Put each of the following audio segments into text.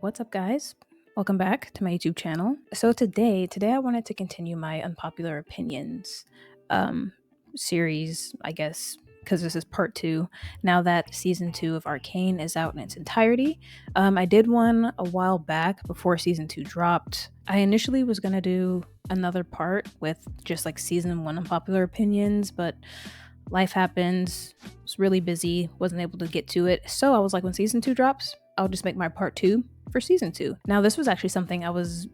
What's up, guys? Welcome back to my YouTube channel. So today I wanted to continue my unpopular opinions series, I guess, because this is part 2 now that season 2 of Arcane is out in its entirety. I did one a while back before season 2 dropped. I initially was going to do another part with just like season 1 unpopular opinions, but life happens. Was really busy, wasn't able to get to it. So I was like, when season 2 drops, I'll just make my part 2 for season 2. Now, this was actually something I was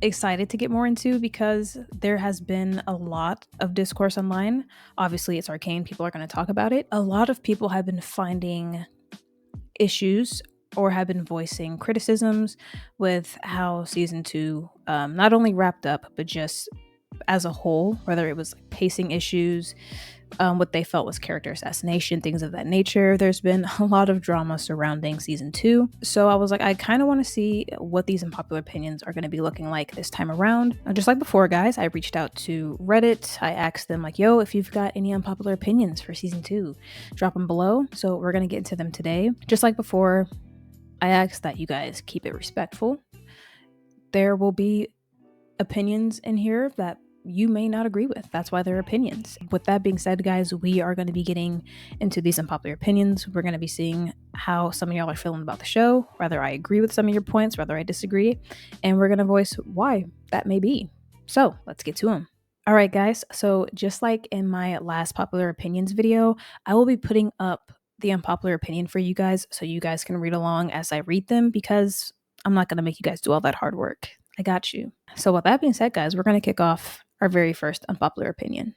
excited to get more into because there has been a lot of discourse online. Obviously, it's Arcane, people are going to talk about it. A lot of people have been finding issues or have been voicing criticisms with how season 2 not only wrapped up, but just as a whole, whether it was like pacing issues, what they felt was character assassination, things of that nature. There's been a lot of drama surrounding season 2. So I was like, I kind of want to see what these unpopular opinions are going to be looking like this time around. Just like before, guys, I reached out to Reddit. I asked them like, yo, if you've got any unpopular opinions for season 2, drop them below. So we're going to get into them today. Just like before, I asked that you guys keep it respectful. There will be opinions in here that you may not agree with. That's why they're opinions. With that being said, guys, we are going to be getting into these unpopular opinions. We're going to be seeing how some of y'all are feeling about the show, whether I agree with some of your points, whether I disagree, and we're going to voice why that may be. So let's get to them. All right, guys. So just like in my last popular opinions video, I will be putting up the unpopular opinion for you guys so you guys can read along as I read them, because I'm not going to make you guys do all that hard work. I got you. So with that being said, guys, we're going to kick off our very first unpopular opinion.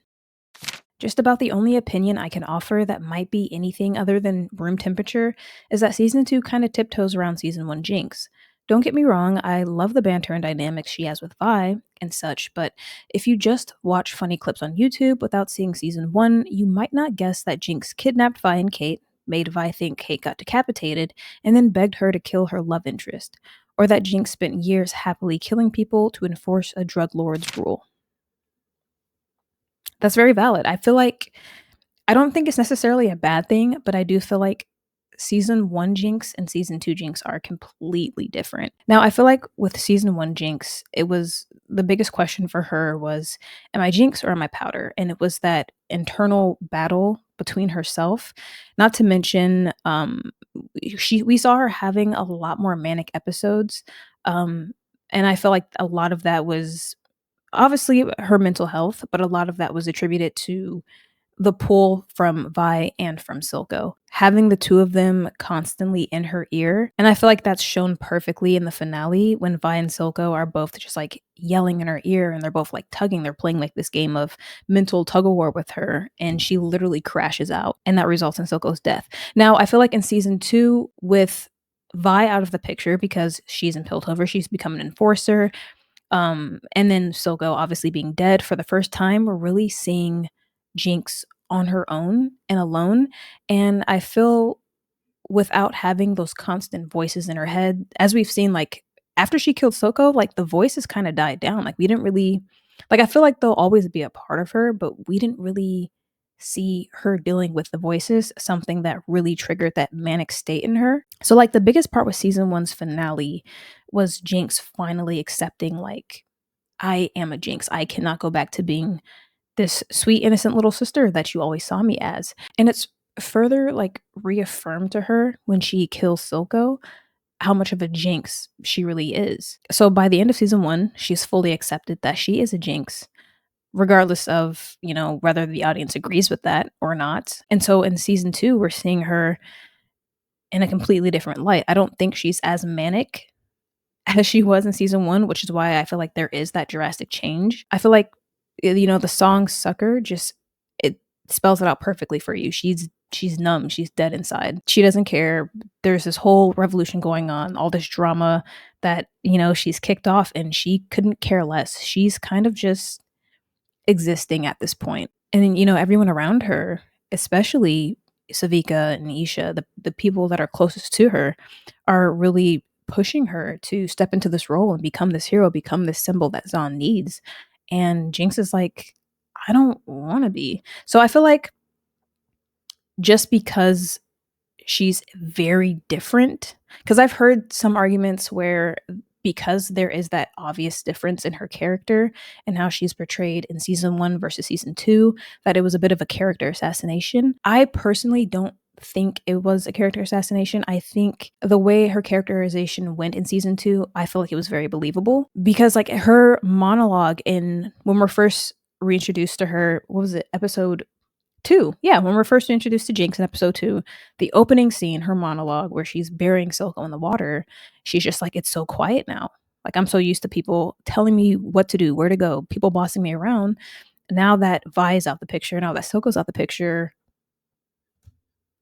Just about the only opinion I can offer that might be anything other than room temperature is that season 2 kind of tiptoes around season 1 Jinx. Don't get me wrong, I love the banter and dynamics she has with Vi and such, but if you just watch funny clips on YouTube without seeing season 1, you might not guess that Jinx kidnapped Vi and Cait, made Vi think Cait got decapitated, and then begged her to kill her love interest, or that Jinx spent years happily killing people to enforce a drug lord's rule. That's very valid. I feel like I don't think it's necessarily a bad thing, but I do feel like season 1 Jinx and season 2 Jinx are completely different. Now, I feel like with season 1 Jinx, it was the biggest question for her was, am I Jinx or am I Powder? And it was that internal battle between herself. Not to mention, we saw her having a lot more manic episodes. And I feel like a lot of that was obviously her mental health, but a lot of that was attributed to the pull from Vi and from Silco. Having the two of them constantly in her ear. And I feel like that's shown perfectly in the finale when Vi and Silco are both just like yelling in her ear and they're both like tugging. They're playing like this game of mental tug of war with her, and she literally crashes out, and that results in Silco's death. Now, I feel like in season 2, with Vi out of the picture because she's in Piltover, she's become an enforcer. And then Silco obviously being dead for the first time, we're really seeing Jinx on her own and alone. And I feel without having those constant voices in her head, as we've seen, like after she killed Silco, like the voices kind of died down. Like we didn't really, like I feel like they'll always be a part of her, but we didn't really see her dealing with the voices, something that really triggered that manic state in her. So like the biggest part with season 1's finale was Jinx finally accepting, like, I am a Jinx. I cannot go back to being this sweet, innocent little sister that you always saw me as. And it's further like reaffirmed to her when she kills Silco how much of a Jinx she really is. So by the end of season 1, she's fully accepted that she is a Jinx, regardless of, you know, whether the audience agrees with that or not. And so in season 2, we're seeing her in a completely different light. I don't think she's as manic as she was in season 1, which is why I feel like there is that drastic change. I feel like, you know, the song Sucker just, it spells it out perfectly for you. She's numb, she's dead inside. She doesn't care. There's this whole revolution going on, all this drama that, you know, she's kicked off, and she couldn't care less. She's kind of just existing at this point. And then, you know, everyone around her, especially Savika and Isha, the people that are closest to her, are really pushing her to step into this role and become this hero, become this symbol that Zahn needs. And Jinx is like, I don't want to be. So I feel like just because she's very different. Because I've heard some arguments where, because there is that obvious difference in her character and how she's portrayed in season 1 versus season 2, that it was a bit of a character assassination. I personally don't think it was a character assassination. I think the way her characterization went in season 2, I feel like it was very believable, because like her monologue in when we're first reintroduced to her, what was it, episode 2? Yeah, when we're first introduced to Jinx in episode 2, the opening scene, her monologue where she's burying Silco in the water, she's just like, it's so quiet now. Like, I'm so used to people telling me what to do, where to go, people bossing me around. Now that Vi is out the picture, now that Silco's out the picture,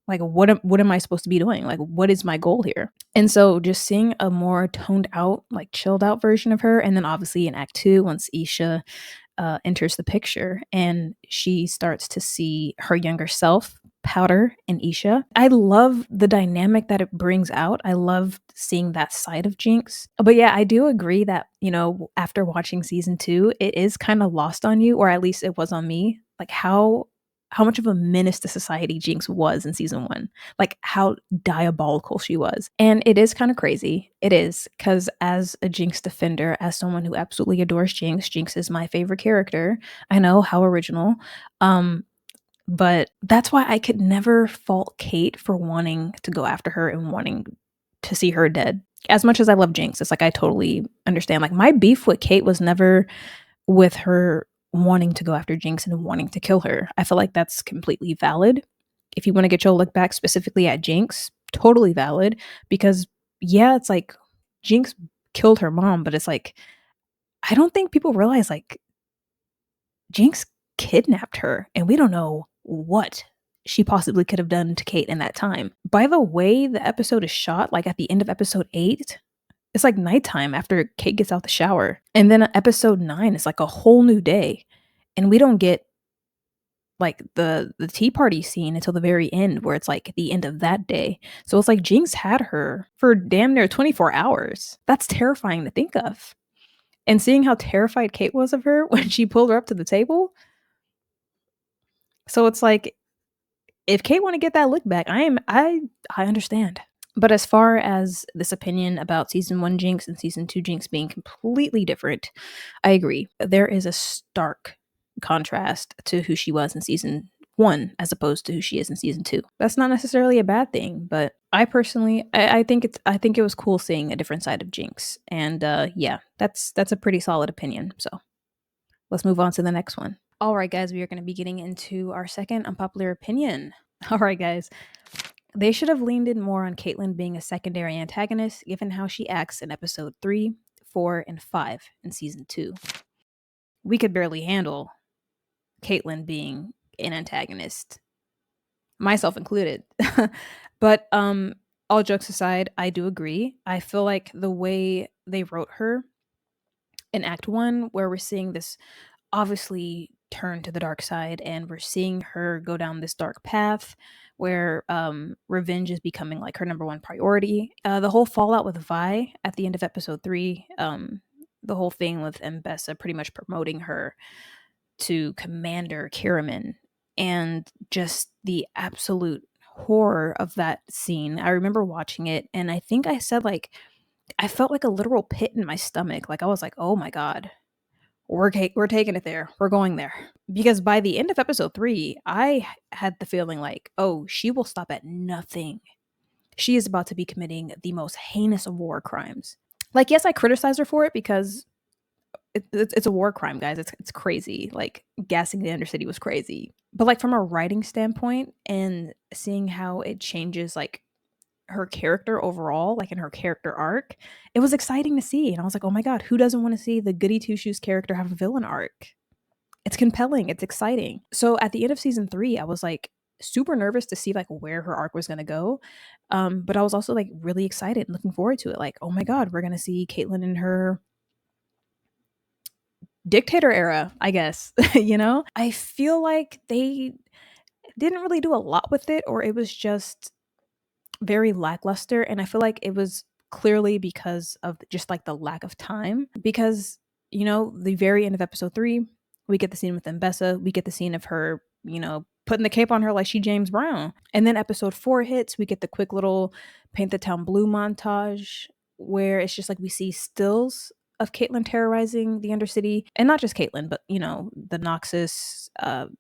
like what am I supposed to be doing? Like, what is my goal here? And so just seeing a more toned out, like chilled out version of her, and then obviously in Act 2, once Isha enters the picture and she starts to see her younger self, Powder and Isha. I love the dynamic that it brings out. I love seeing that side of Jinx. But yeah, I do agree that, after watching season 2, it is kind of lost on you, or at least it was on me, like how much of a menace to society Jinx was in season 1, like how diabolical she was. And it is kind of crazy. It is, because as a Jinx defender, as someone who absolutely adores Jinx, Jinx is my favorite character. I know, how original. But that's why I could never fault Kate for wanting to go after her and wanting to see her dead. As much as I love Jinx, it's like I totally understand. Like, my beef with Kate was never with her wanting to go after Jinx and wanting to kill her. I feel like that's completely valid. If you want to get your look back specifically at Jinx, totally valid. Because yeah, it's like Jinx killed her mom, but it's like, I don't think people realize, like, Jinx kidnapped her, and we don't know what she possibly could have done to Kate in that time. By the way the episode is shot, like at the end of episode 8, it's like nighttime after Kate gets out the shower. And then episode 9 is like a whole new day. And we don't get like the tea party scene until the very end, where it's like the end of that day. So it's like Jinx had her for damn near 24 hours. That's terrifying to think of. And seeing how terrified Kate was of her when she pulled her up to the table. So it's like, if Kate want to get that look back, I understand. But as far as this opinion about season 1 Jinx and season 2 Jinx being completely different, I agree. There is a stark contrast to who she was in season 1 as opposed to who she is in season 2. That's not necessarily a bad thing, but I personally, I think it was cool seeing a different side of Jinx. And yeah, that's a pretty solid opinion. So let's move on to the next one. All right, guys, we are going to be getting into our second unpopular opinion. All right, guys. They should have leaned in more on Caitlyn being a secondary antagonist, given how she acts in episode 3, 4, and 5 in season 2. We could barely handle Caitlyn being an antagonist, myself included. But all jokes aside, I do agree. I feel like the way they wrote her in Act 1, where we're seeing this obviously turn to the dark side and we're seeing her go down this dark path where revenge is becoming like her number one priority. The whole fallout with Vi at the end of episode 3, the whole thing with Mbessa pretty much promoting her to Commander Kiraman, and just the absolute horror of that scene. I remember watching it and I think I said, like, I felt like a literal pit in my stomach. Like, I was like, oh my God, we're taking it there. We're going there. Because by the end of episode 3, I had the feeling like, oh, she will stop at nothing. She is about to be committing the most heinous of war crimes. Like, yes, I criticize her for it because it's a war crime, guys. It's crazy. Like, gassing the Undercity was crazy. But like, from a writing standpoint and seeing how it changes like her character overall, like in her character arc, it was exciting to see. And I was like, oh my God, who doesn't want to see the goody two shoes character have a villain arc? It's compelling. It's exciting. So at the end of season 3, I was like super nervous to see like where her arc was going to go. But I was also like really excited and looking forward to it. Like, oh my God, we're going to see Caitlyn in her dictator era, I guess. I feel like they didn't really do a lot with it, or it was just very lackluster. And I feel like it was clearly because of just like the lack of time. Because, the very end of episode 3, we get the scene with Mbessa. We get the scene of her, putting the cape on her like she James Brown. And then episode 4 hits, we get the quick little paint the town blue montage where it's just like we see stills of Caitlyn terrorizing the Undercity, and not just Caitlyn, but the Noxus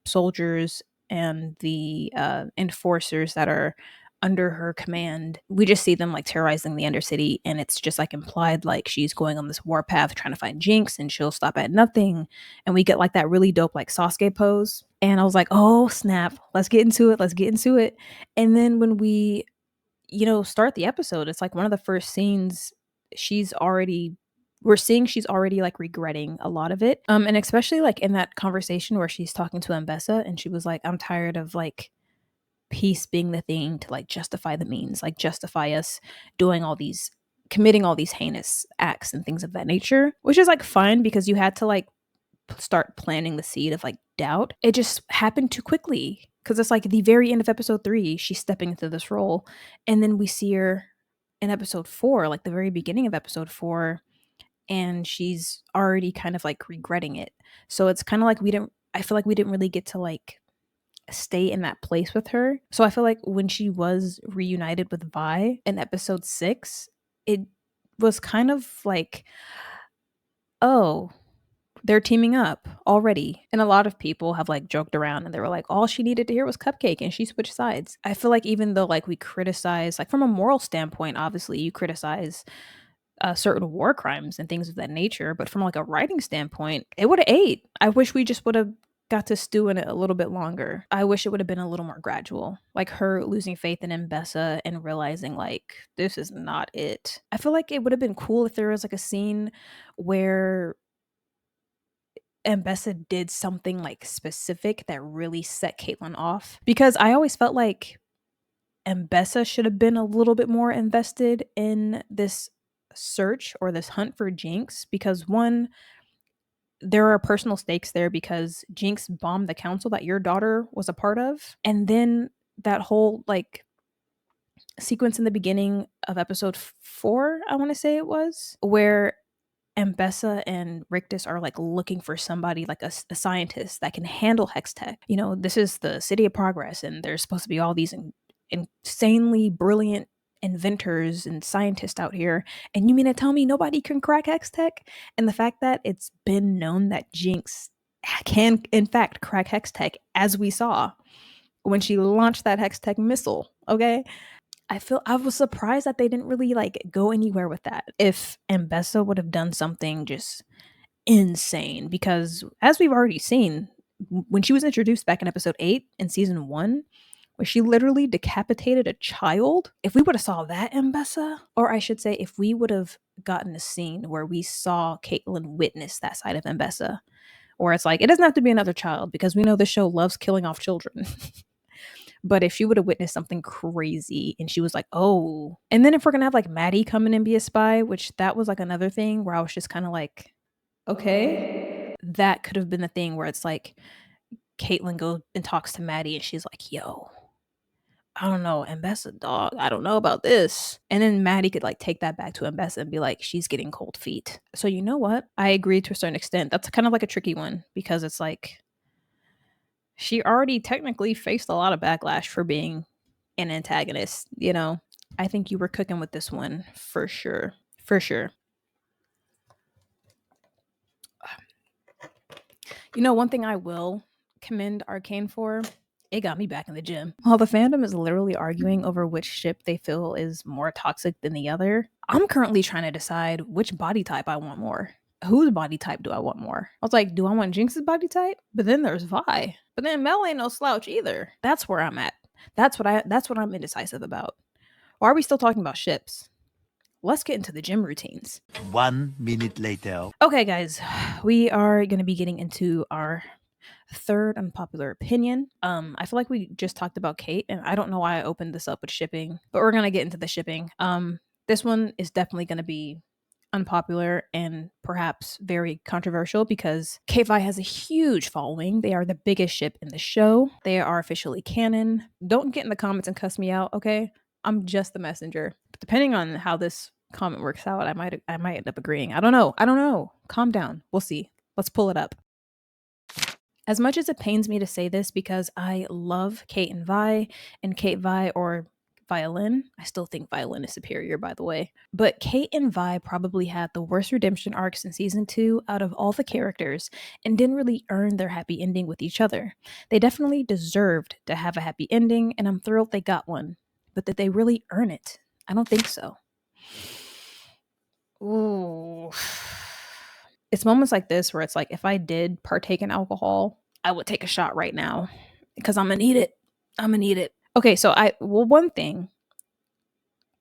soldiers and the enforcers that are under her command. We just see them like terrorizing the Undercity, and it's just like implied like she's going on this warpath trying to find Jinx, and she'll stop at nothing. And we get like that really dope like Sasuke pose, and I was like, oh snap, let's get into it. And then when we start the episode, it's like one of the first scenes we're seeing she's already like regretting a lot of it. And especially like in that conversation where she's talking to Mbessa and she was like, I'm tired of like peace being the thing to like justify the means, like justify us committing all these heinous acts and things of that nature, which is like fine because you had to like start planting the seed of like doubt. It just happened too quickly because it's like the very end of episode 3, she's stepping into this role, and then we see her in episode 4, like the very beginning of episode 4, and she's already kind of like regretting it. So it's kind of like I feel like we didn't really get to like stay in that place with her. So I feel like when she was reunited with Vi in episode 6, it was kind of like, oh, they're teaming up already. And a lot of people have like joked around and they were like, all she needed to hear was Cupcake and she switched sides. I feel like even though like we criticize, like from a moral standpoint, obviously you criticize certain war crimes and things of that nature, but from like a writing standpoint, it would have ate. I wish we just would have got to stew in it a little bit longer. I wish it would have been a little more gradual, like her losing faith in Mbessa and realizing like this is not it. I feel like it would have been cool if there was like a scene where Mbessa did something like specific that really set Caitlyn off, because I always felt like Mbessa should have been a little bit more invested in this search or this hunt for Jinx, because one, there are personal stakes there because Jinx bombed the council that your daughter was a part of. And then that whole like sequence in the beginning of episode 4, I want to say it was, where Mbessa and Rictus are like looking for somebody like a scientist that can handle hex tech. This is the city of progress and there's supposed to be all these insanely brilliant inventors and scientists out here, and you mean to tell me nobody can crack hex tech? And the fact that it's been known that Jinx can in fact crack hex tech, as we saw when she launched that hex tech missile. Okay, I was surprised that they didn't really like go anywhere with that. If Mbessa would have done something just insane, because as we've already seen, when she was introduced back in episode 8 in season 1, where she literally decapitated a child, if we would have saw that Mbessa, or I should say if we would have gotten a scene where we saw Caitlyn witness that side of Mbessa, where it's like, it doesn't have to be another child because we know the show loves killing off children. But if she would have witnessed something crazy and she was like, oh, and then if we're gonna have like Maddie come in and be a spy, which that was like another thing where I was just kind of like, okay, that could have been the thing where it's like Caitlyn goes and talks to Maddie and she's like, yo, I don't know, Mbessa, dog, I don't know about this. And then Maddie could like take that back to Mbessa and be like, she's getting cold feet. So you know what? I agree to a certain extent. That's kind of like a tricky one because it's like, she already technically faced a lot of backlash for being an antagonist, I think you were cooking with this one for sure. For sure. One thing I will commend Arcane for, it got me back in the gym. While the fandom is literally arguing over which ship they feel is more toxic than the other, I'm currently trying to decide which body type I want more. Whose body type do I want more? I was like, do I want Jinx's body type? But then there's Vi. But then Mel ain't no slouch either. That's where I'm at. That's what I'm indecisive about. Why are we still talking about ships? Let's get into the gym routines. 1 minute later. Okay, guys, we are going to be getting into our third unpopular opinion. I feel like we just talked about Kate, and I don't know why I opened this up with shipping, but we're going to get into the shipping. This one is definitely going to be unpopular and perhaps very controversial because CaitVi has a huge following. They are the biggest ship in the show. They are officially canon. Don't get in the comments and cuss me out, okay? I'm just the messenger. But depending on how this comment works out, I might end up agreeing. I don't know. Calm down. We'll see. Let's pull it up. As much as it pains me to say this because I love Kate and Vi and CaitVi or Violin. I still think Violin is superior, by the way. But Kate and Vi probably had the worst redemption arcs in season 2 out of all the characters and didn't really earn their happy ending with each other. They definitely deserved to have a happy ending, and I'm thrilled they got one. But did they really earn it? I don't think so. Ooh. It's moments like this where it's like if I did partake in alcohol, I would take a shot right now because I'm gonna need it. I'm gonna need it. Okay, so one thing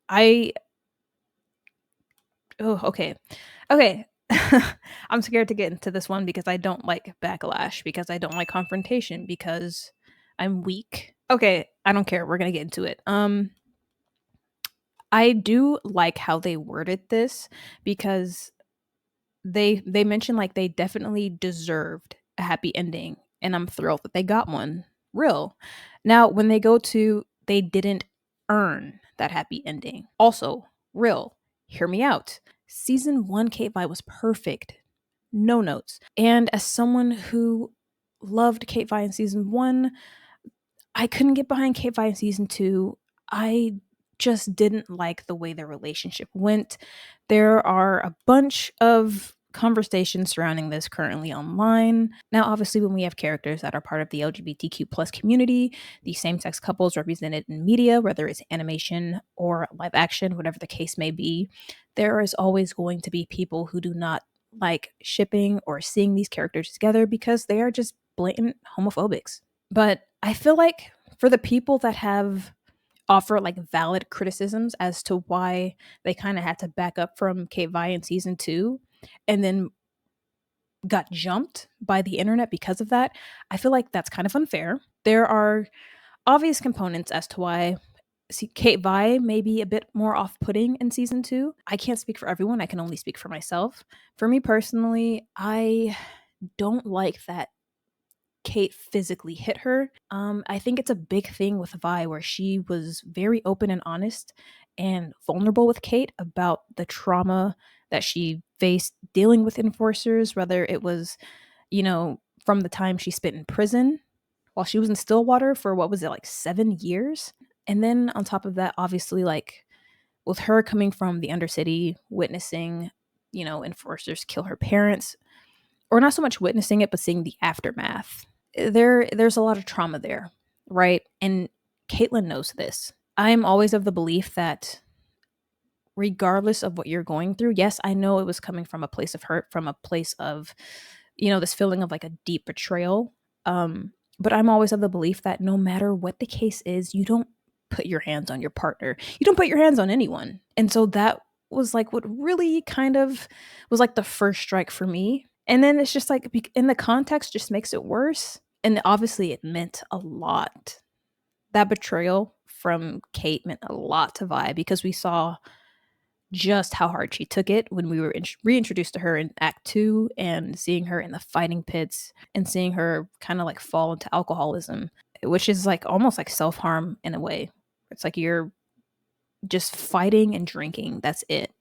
I oh okay. Okay. I'm scared to get into this one because I don't like backlash, because I don't like confrontation, because I'm weak. Okay, I don't care. We're going to get into it. I do like how they worded this because they mentioned like they definitely deserved a happy ending, and I'm thrilled that they got one. Real. Now, when they go to they didn't earn that happy ending. Also, real. Hear me out. Season 1 CaitVi was perfect. No notes. And as someone who loved CaitVi in season 1, I couldn't get behind CaitVi in season 2. I just didn't like the way their relationship went. There are a bunch of conversations surrounding this currently online. Now, obviously, when we have characters that are part of the LGBTQ plus community, the same-sex couples represented in media, whether it's animation or live action, whatever the case may be, there is always going to be people who do not like shipping or seeing these characters together because they are just blatant homophobics. But I feel like for the people that have offer like valid criticisms as to why they kind of had to back up from CaitVi in season 2 and then got jumped by the internet because of that, I feel like that's kind of unfair. There are obvious components as to why CaitVi may be a bit more off-putting in season 2. I can't speak for everyone. I can only speak for myself. For me personally, I don't like that Kate physically hit her. I think it's a big thing with Vi where she was very open and honest and vulnerable with Kate about the trauma that she faced dealing with enforcers, whether it was, from the time she spent in prison while she was in Stillwater for what was it, like 7 years? And then on top of that, obviously, like with her coming from the Undercity, witnessing, enforcers kill her parents, or not so much witnessing it, but seeing the aftermath. There's a lot of trauma there, right? And Caitlyn knows this. I am always of the belief that regardless of what you're going through, yes, I know it was coming from a place of hurt, from a place of, this feeling of like a deep betrayal. But I'm always of the belief that no matter what the case is, you don't put your hands on your partner. You don't put your hands on anyone. And so that was like what really kind of was like the first strike for me. And then it's just like in the context just makes it worse. And obviously it meant a lot. That betrayal from Kate meant a lot to Vi because we saw just how hard she took it when we were reintroduced to her in Act 2 and seeing her in the fighting pits and seeing her kind of like fall into alcoholism, which is like almost like self-harm in a way. It's like you're just fighting and drinking. That's it.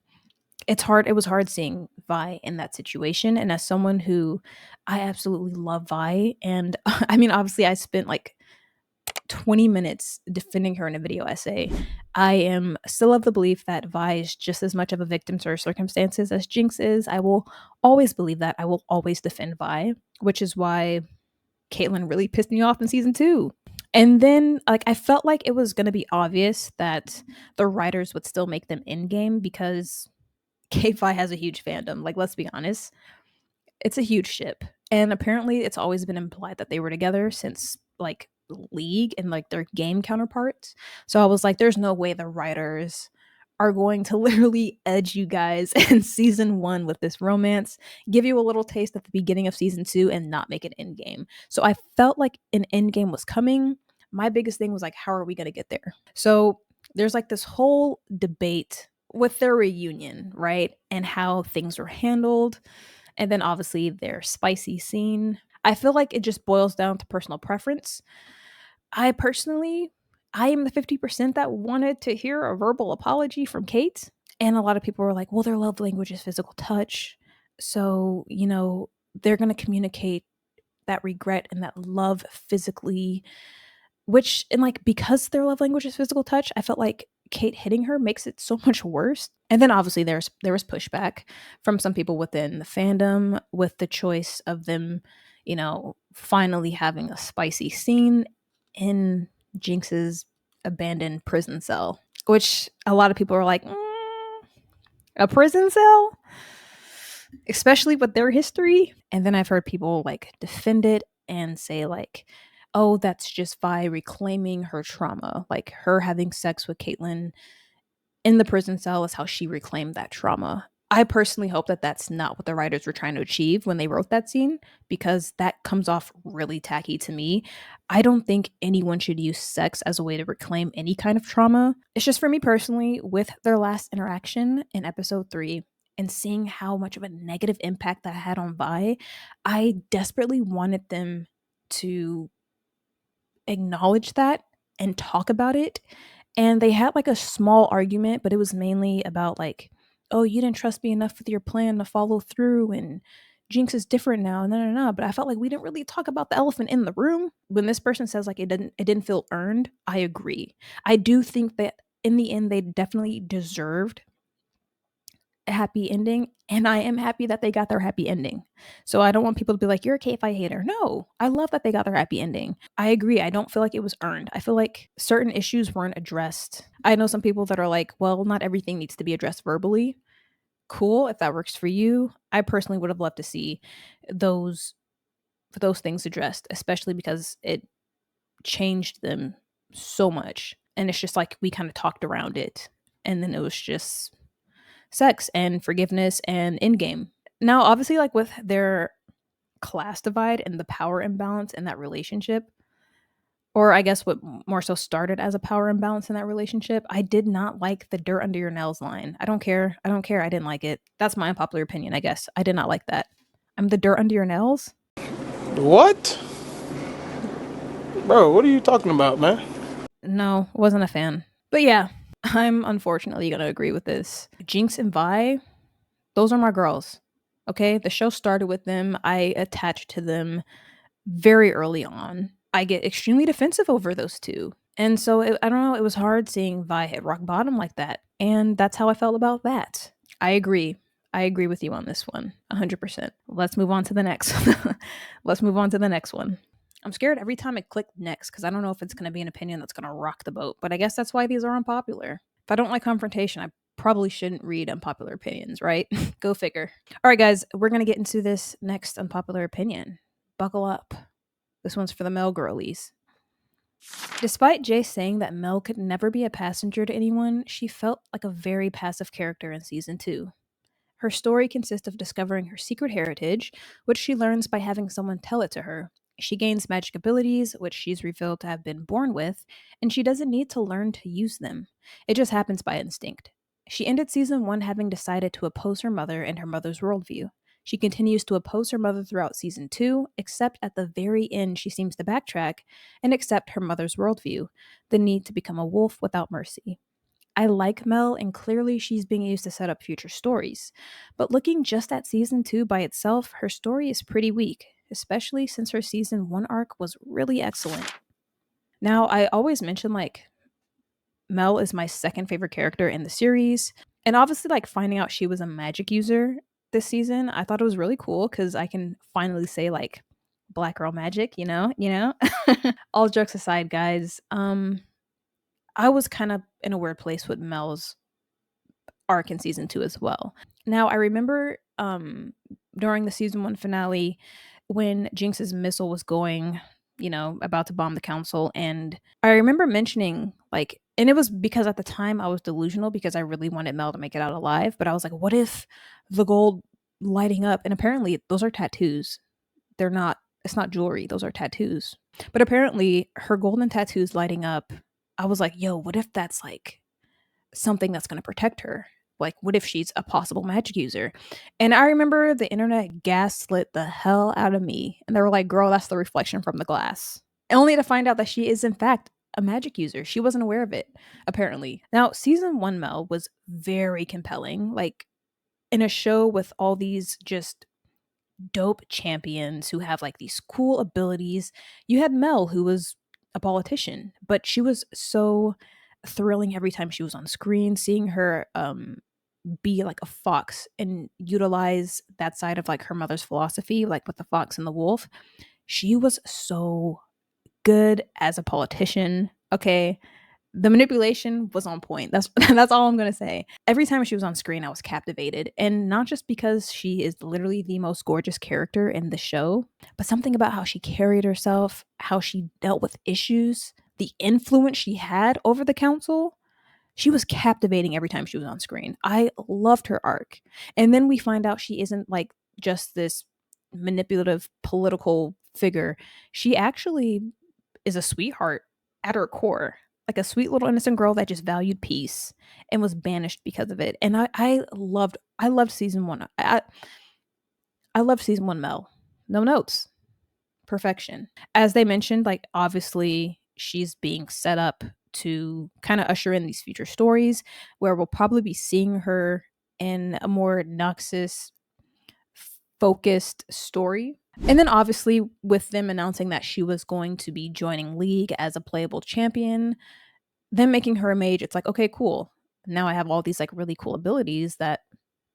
It's hard. It was hard seeing Vi in that situation. And as someone who I absolutely love Vi, and I mean, obviously, I spent like 20 minutes defending her in a video essay. I am still of the belief that Vi is just as much of a victim to her circumstances as Jinx is. I will always believe that. I will always defend Vi, which is why Caitlyn really pissed me off in season 2. And then, like, I felt like it was going to be obvious that the writers would still make them in game because CaitVi has a huge fandom. Like, let's be honest, it's a huge ship, and apparently, it's always been implied that they were together since like League and like their game counterparts. So I was like, there's no way the writers are going to literally edge you guys in season 1 with this romance, give you a little taste at the beginning of season 2, and not make it in game. So I felt like an end game was coming. My biggest thing was like, how are we going to get there? So there's like this whole debate with their reunion, right? And how things were handled. And then obviously their spicy scene. I feel like it just boils down to personal preference. I personally, I am the 50% that wanted to hear a verbal apology from Kate. And a lot of people were like, well, their love language is physical touch. So, they're going to communicate that regret and that love physically, which, and like, because their love language is physical touch, I felt like Kate hitting her makes it so much worse. And then obviously there was pushback from some people within the fandom with the choice of them, finally having a spicy scene in Jinx's abandoned prison cell, which a lot of people are like, a prison cell, especially with their history. And then I've heard people like defend it and say like, oh, that's just Vi reclaiming her trauma, like her having sex with Caitlyn in the prison cell is how she reclaimed that trauma. I personally hope that that's not what the writers were trying to achieve when they wrote that scene, because that comes off really tacky to me. I don't think anyone should use sex as a way to reclaim any kind of trauma. It's just, for me personally, with their last interaction in episode 3 and seeing how much of a negative impact that had on Vi, I desperately wanted them to acknowledge that and talk about it. And they had like a small argument, but it was mainly about like, oh, you didn't trust me enough with your plan to follow through, and Jinx is different now. No. But I felt like we didn't really talk about the elephant in the room. When this person says like it didn't feel earned, I agree. I do think that in the end they definitely deserved a happy ending, and I am happy that they got their happy ending. So I don't want people to be like, you're a CaitVi hater. No, I love that they got their happy ending. I agree. I don't feel like it was earned. I feel like certain issues weren't addressed. I know some people that are like, well, not everything needs to be addressed verbally. Cool, if that works for you. I personally would have loved to see those things addressed, especially because it changed them so much. And it's just like we kind of talked around it, and then it was just sex and forgiveness and endgame. Now, obviously, like with their class divide and the power imbalance in that relationship, or I guess what more so started as a power imbalance in that relationship, I did not like the dirt under your nails line. I don't care. I don't care. I didn't like it. That's my unpopular opinion, I guess. I did not like that. I'm the dirt under your nails? What? Bro, what are you talking about, man? No, wasn't a fan. But yeah, I'm unfortunately going to agree with this. Jinx and Vi, those are my girls. Okay, the show started with them. I attached to them very early on. I get extremely defensive over those two. And so I don't know, it was hard seeing Vi hit rock bottom like that. And that's how I felt about that. I agree. I agree with you on this one, 100%. Let's move on to the next. Let's move on to the next one. I'm scared every time I click next because I don't know if it's going to be an opinion that's going to rock the boat. But I guess that's why these are unpopular. If I don't like confrontation, I probably shouldn't read unpopular opinions, right? Go figure. All right, guys, we're going to get into this next unpopular opinion. Buckle up. This one's for the Mel girlies. Despite Jay saying that Mel could never be a passenger to anyone, she felt like a very passive character in season 2. Her story consists of discovering her secret heritage, which she learns by having someone tell it to her. She gains magic abilities, which she's revealed to have been born with, and she doesn't need to learn to use them. It just happens by instinct. She ended season 1 having decided to oppose her mother and her mother's worldview. She continues to oppose her mother throughout season 2, except at the very end she seems to backtrack and accept her mother's worldview, the need to become a wolf without mercy. I like Mel, and clearly she's being used to set up future stories. But looking just at season 2 by itself, her story is pretty weak, especially since her season 1 arc was really excellent. Now, I always mention like Mel is my second favorite character in the series, and obviously like finding out she was a magic user this season, I thought it was really cool because I can finally say like black girl magic, All jokes aside, guys, I was kind of in a weird place with Mel's arc in season 2 as well. Now, I remember during the season 1 finale when Jinx's missile was going, about to bomb the council, and I remember mentioning like, and it was because at the time I was delusional because I really wanted Mel to make it out alive, but I was like, what if the gold lighting up, and apparently those are tattoos. They're not, it's not jewelry, those are tattoos. But apparently her golden tattoos lighting up, I was like, yo, what if that's like something that's going to protect her? Like, what if she's a possible magic user? And I remember the internet gaslit the hell out of me. And they were like, girl, that's the reflection from the glass. Only to find out that she is, in fact, a magic user. She wasn't aware of it, apparently. Now, season 1 Mel was very compelling. Like, in a show with all these just dope champions who have like these cool abilities. You had Mel, who was a politician, but she was so thrilling every time she was on screen. Seeing her be like a fox and utilize that side of like her mother's philosophy, like with the fox and the wolf. She was so good as a politician. Okay, the manipulation was on point. That's that's all I'm gonna say. Every time she was on screen, I was captivated, and not just because she is literally the most gorgeous character in the show, but something about how she carried herself, how she dealt with issues, the influence she had over the council. She was captivating every time she was on screen. I loved her arc, and then we find out she isn't like just this manipulative political figure. She actually is a sweetheart at her core, like a sweet little innocent girl that just valued peace and was banished because of it. And I loved season one. I loved season one Mel. No notes. Perfection. As they mentioned, like obviously she's being set up to kind of usher in these future stories where we'll probably be seeing her in a more Noxus focused story. And then obviously with them announcing that she was going to be joining League as a playable champion, them making her a mage, it's like, okay, cool. Now I have all these like really cool abilities that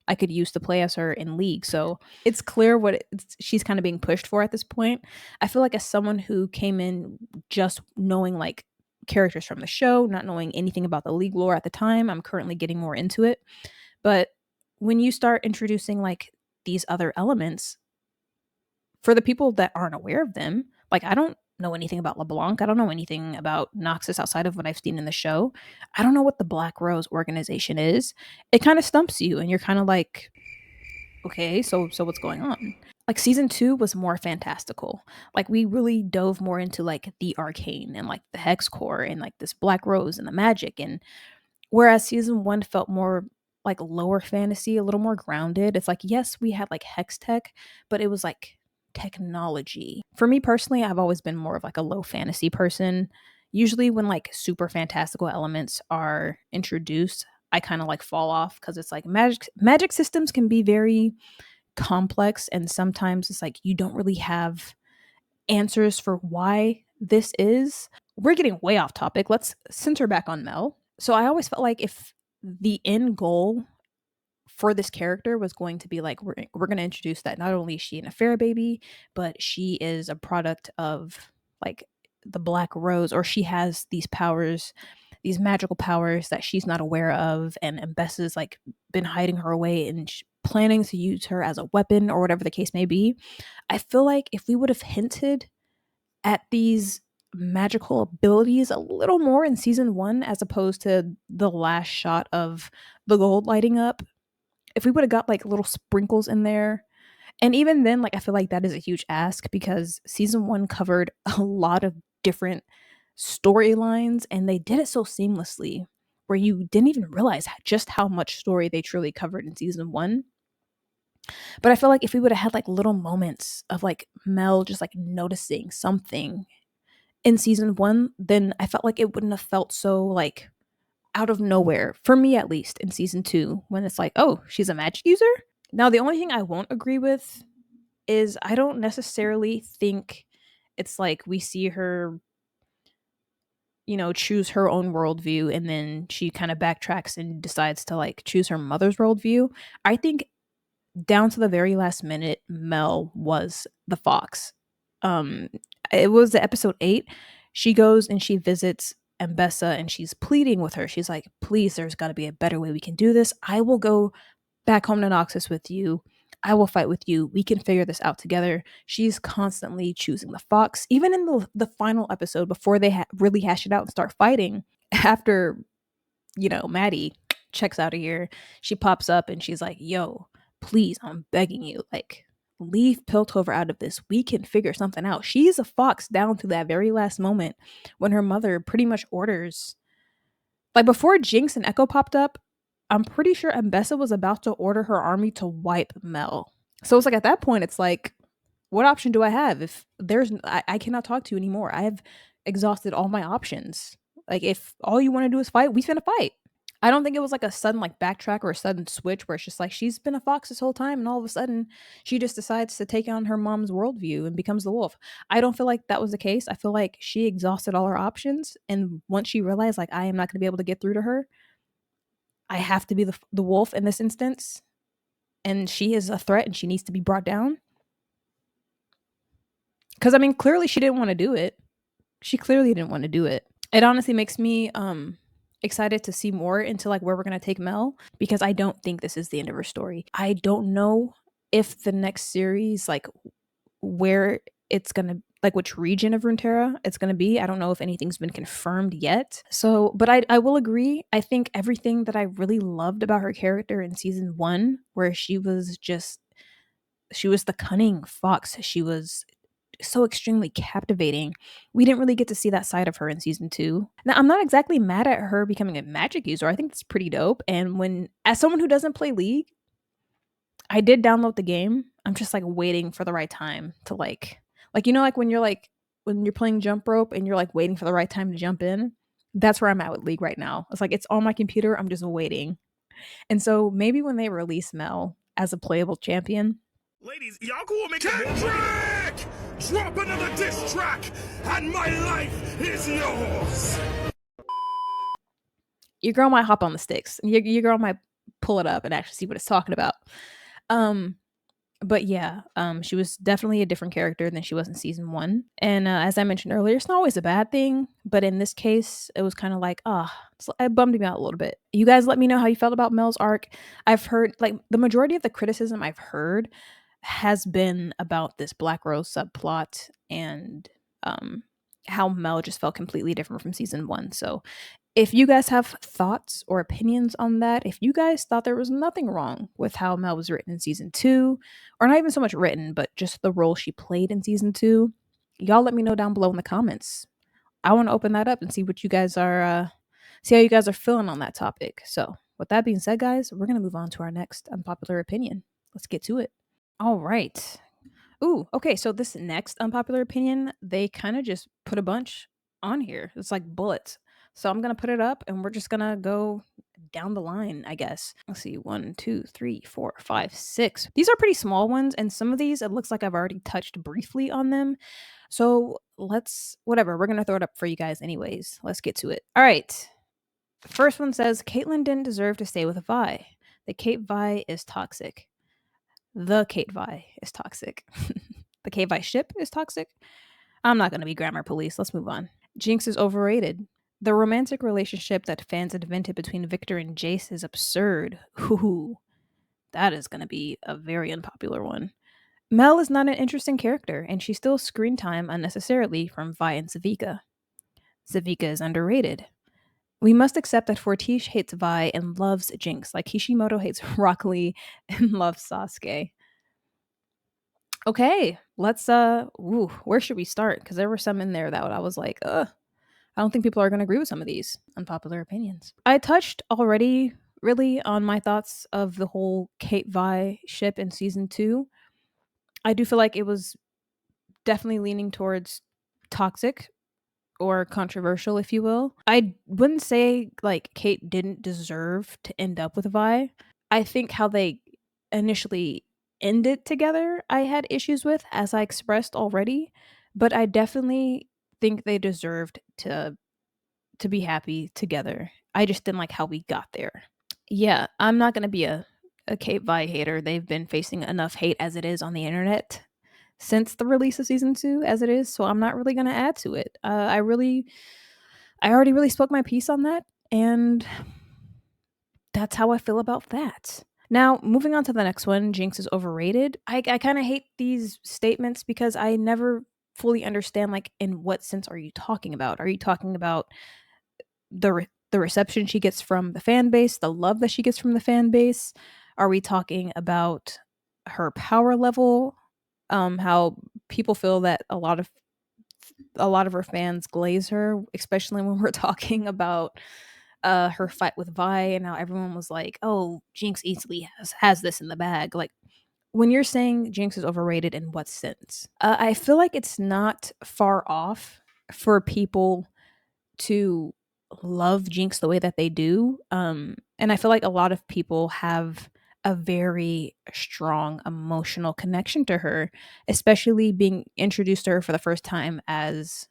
I could use to play as her in League. So it's clear what she's kind of being pushed for at this point. I feel like as someone who came in just knowing like characters from the show, not knowing anything about the League lore at the time, I'm currently getting more into it. But when you start introducing like these other elements, for the people that aren't aware of them, like I don't know anything about LeBlanc. I don't know anything about Noxus outside of what I've seen in the show. I don't know what the Black Rose organization is. It kind of stumps you and you're kind of like, okay, so what's going on? Like season 2 was more fantastical. Like we really dove more into like the arcane and like the hex core and like this Black Rose and the magic, and whereas season 1 felt more like lower fantasy, a little more grounded. It's like, yes, we had like hex tech, but it was like technology. For me personally, I've always been more of like a low fantasy person. Usually when like super fantastical elements are introduced, I kind of like fall off because it's like magic systems can be very complex, and sometimes it's like you don't really have answers for why this is. We're getting way off topic. Let's center back on Mel. So I always felt like if the end goal for this character was going to be like we're going to introduce that not only is she an affair baby, but she is a product of like the Black Rose, or she has these powers, these magical powers that she's not aware of, and Mbessa's like been hiding her away and planning to use her as a weapon or whatever the case may be. I feel like if we would have hinted at these magical abilities a little more in season 1 as opposed to the last shot of the gold lighting up, if we would have got like little sprinkles in there, and even then, like I feel like that is a huge ask because season 1 covered a lot of different storylines and they did it so seamlessly where you didn't even realize just how much story they truly covered in season 1. But I feel like if we would have had like little moments of like Mel just like noticing something in season 1, then I felt like it wouldn't have felt so like out of nowhere, for me at least, in season 2, when it's like, oh, she's a magic user. Now the only thing I won't agree with is I don't necessarily think it's like we see her, choose her own worldview and then she kind of backtracks and decides to like choose her mother's worldview. I think down to the very last minute, Mel was the fox. Um, it was the episode 8. She goes and she visits Mbessa and she's pleading with her. She's like, please, there's got to be a better way we can do this. I will go back home to Noxus with you. I will fight with you. We can figure this out together. She's constantly choosing the fox. Even in the final episode, before they really hash it out and start fighting, after, Maddie checks out of here, she pops up and she's like, yo, please, I'm begging you, like, leave Piltover out of this. We can figure something out. She's a fox down to that very last moment when her mother pretty much orders, like before Jinx and Echo popped up, I'm pretty sure Mbessa was about to order her army to wipe Mel. So it's like at that point, it's like, what option do I have? If I cannot talk to you anymore. I have exhausted all my options. Like if all you want to do is fight, we finna fight. I don't think it was like a sudden like backtrack or a sudden switch where it's just like she's been a fox this whole time and all of a sudden she just decides to take on her mom's worldview and becomes the wolf. I don't feel like that was the case. I feel like she exhausted all her options, and once she realized like I am not going to be able to get through to her, I have to be the wolf in this instance, and she is a threat and she needs to be brought down. Because I mean, clearly she didn't want to do it. She clearly didn't want to do it. It honestly makes me excited to see more into like where we're gonna take Mel, because I don't think this is the end of her story. I don't know if the next series, like where it's gonna, like which region of Runeterra it's gonna be. I don't know if anything's been confirmed yet. So, but I will agree. I think everything that I really loved about her character in season 1, where she was the cunning fox. She was so extremely captivating. We didn't really get to see that side of her in season 2. Now, I'm not exactly mad at her becoming a magic user. I think that's pretty dope. And when, as someone who doesn't play League, I did download the game. I'm just like waiting for the right time to like you know, like when you're playing jump rope and you're like waiting for the right time to jump in. That's where I'm at with League right now. It's like it's on my computer. I'm just waiting. And so maybe when they release Mel as a playable champion, ladies, y'all cool make Kendrick! Drop another diss track, and my life is yours! your girl might hop on the sticks. Your girl might pull it up and actually see what it's talking about. But yeah, she was definitely a different character than she was in season 1. And as I mentioned earlier, it's not always a bad thing, but in this case, it was kind of like, it bummed me out a little bit. You guys let me know how you felt about Mel's arc. I've heard like the majority of the criticism I've heard has been about this Black Rose subplot and how Mel just felt completely different from season 1. So if you guys have thoughts or opinions on that, if you guys thought there was nothing wrong with how Mel was written in season 2, or not even so much written, but just the role she played in season 2, y'all let me know down below in the comments. I want to open that up and see what you guys are, see how you guys are feeling on that topic. So, with that being said, guys, we're going to move on to our next unpopular opinion. Let's get to it. All right. Ooh, okay. So, this next unpopular opinion, they kind of just put a bunch on here. It's like bullets. So I'm gonna put it up and we're just gonna go down the line, I guess. Let's see, 1, 2, 3, 4, 5, 6. These are pretty small ones, and some of these it looks like I've already touched briefly on them. So let's whatever, we're gonna throw it up for you guys anyways. Let's get to it. All right. First one says Caitlyn didn't deserve to stay with Vi. The CaitVi is toxic. The CaitVi is toxic. The CaitVi ship is toxic. I'm not gonna be grammar police. Let's move on. Jinx is overrated. The romantic relationship that fans invented between Victor and Jace is absurd. Ooh, that is going to be a very unpopular one. Mel is not an interesting character, and she steals screen time unnecessarily from Vi and Zavika. Zavika is underrated. We must accept that Fortiche hates Vi and loves Jinx, like Kishimoto hates Rock Lee and loves Sasuke. Okay, let's where should we start? Because there were some in there that I was like, I don't think people are going to agree with some of these unpopular opinions. I touched already really on my thoughts of the whole CaitVi ship in season 2. I do feel like it was definitely leaning towards toxic or controversial, if you will. I wouldn't say like Kate didn't deserve to end up with Vi. I think how they initially ended together, I had issues with, as I expressed already, but I definitely think they deserved to be happy together. I just didn't like how we got there. Yeah, I'm not gonna be a CaitVi hater. They've been facing enough hate as it is on the internet since the release of season 2 as it is, so I'm not really gonna add to it. I already really spoke my piece on that, and that's how I feel about that. Now, moving on to the next one, Jinx is overrated. I kind of hate these statements because I never fully understand, like, in what sense are you talking about? Are you talking about the reception she gets from the fan base, the love that she gets from the fan base? Are we talking about her power level? How people feel that a lot of her fans glaze her, especially when we're talking about her fight with Vi, and how everyone was like, "Oh, Jinx easily has this in the bag." Like, when you're saying Jinx is overrated, in what sense? I feel like it's not far off for people to love Jinx the way that they do. And I feel like a lot of people have a very strong emotional connection to her, especially being introduced to her for the first time as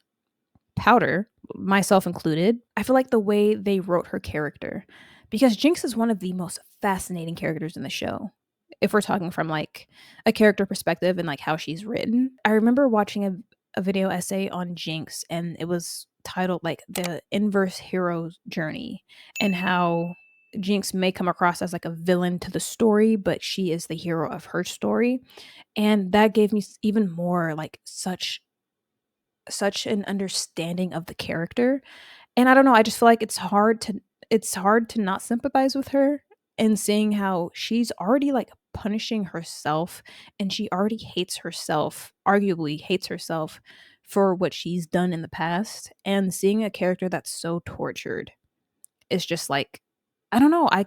Powder, myself included. I feel like the way they wrote her character, because Jinx is one of the most fascinating characters in the show. If we're talking from like a character perspective and like how she's written, I remember watching a video essay on Jinx, and it was titled like the inverse hero's journey, and how Jinx may come across as like a villain to the story, but she is the hero of her story. And that gave me even more like such an understanding of the character. And I don't know, I just feel like it's hard to not sympathize with her, and seeing how she's already like punishing herself, and she already hates herself, arguably hates herself for what she's done in the past, and seeing a character that's so tortured is just like, I don't know, I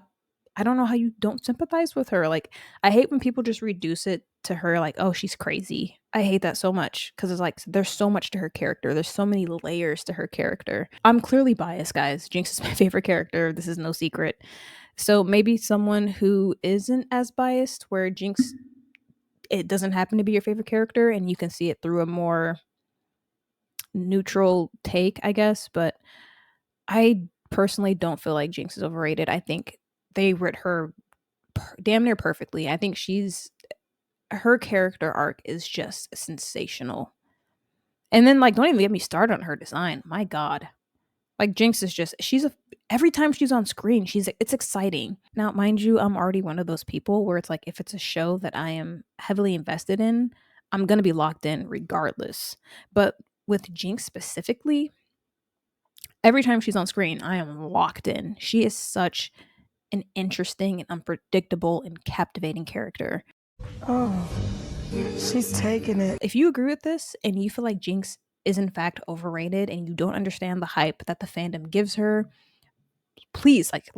don't know how you don't sympathize with her. Like, I hate when people just reduce it to her like, oh, she's crazy. I hate that so much, because it's like there's so much to her character. There's so many layers to her character. I'm clearly biased, guys. Jinx is my favorite character. This is no secret. So maybe someone who isn't as biased, where Jinx, it doesn't happen to be your favorite character and you can see it through a more neutral take, I guess. But I personally don't feel like Jinx is overrated. I think they writ her damn near perfectly. I think her character arc is just sensational. And then like, don't even get me started on her design. My god. Like, Jinx is just, every time she's on screen, it's exciting. Now, mind you, I'm already one of those people where it's like, if it's a show that I am heavily invested in, I'm going to be locked in regardless. But with Jinx specifically, every time she's on screen, I am locked in. She is such an interesting and unpredictable and captivating character. Oh, she's taking it. If you agree with this and you feel like Jinx is in fact overrated and you don't understand the hype that the fandom gives her, please, like,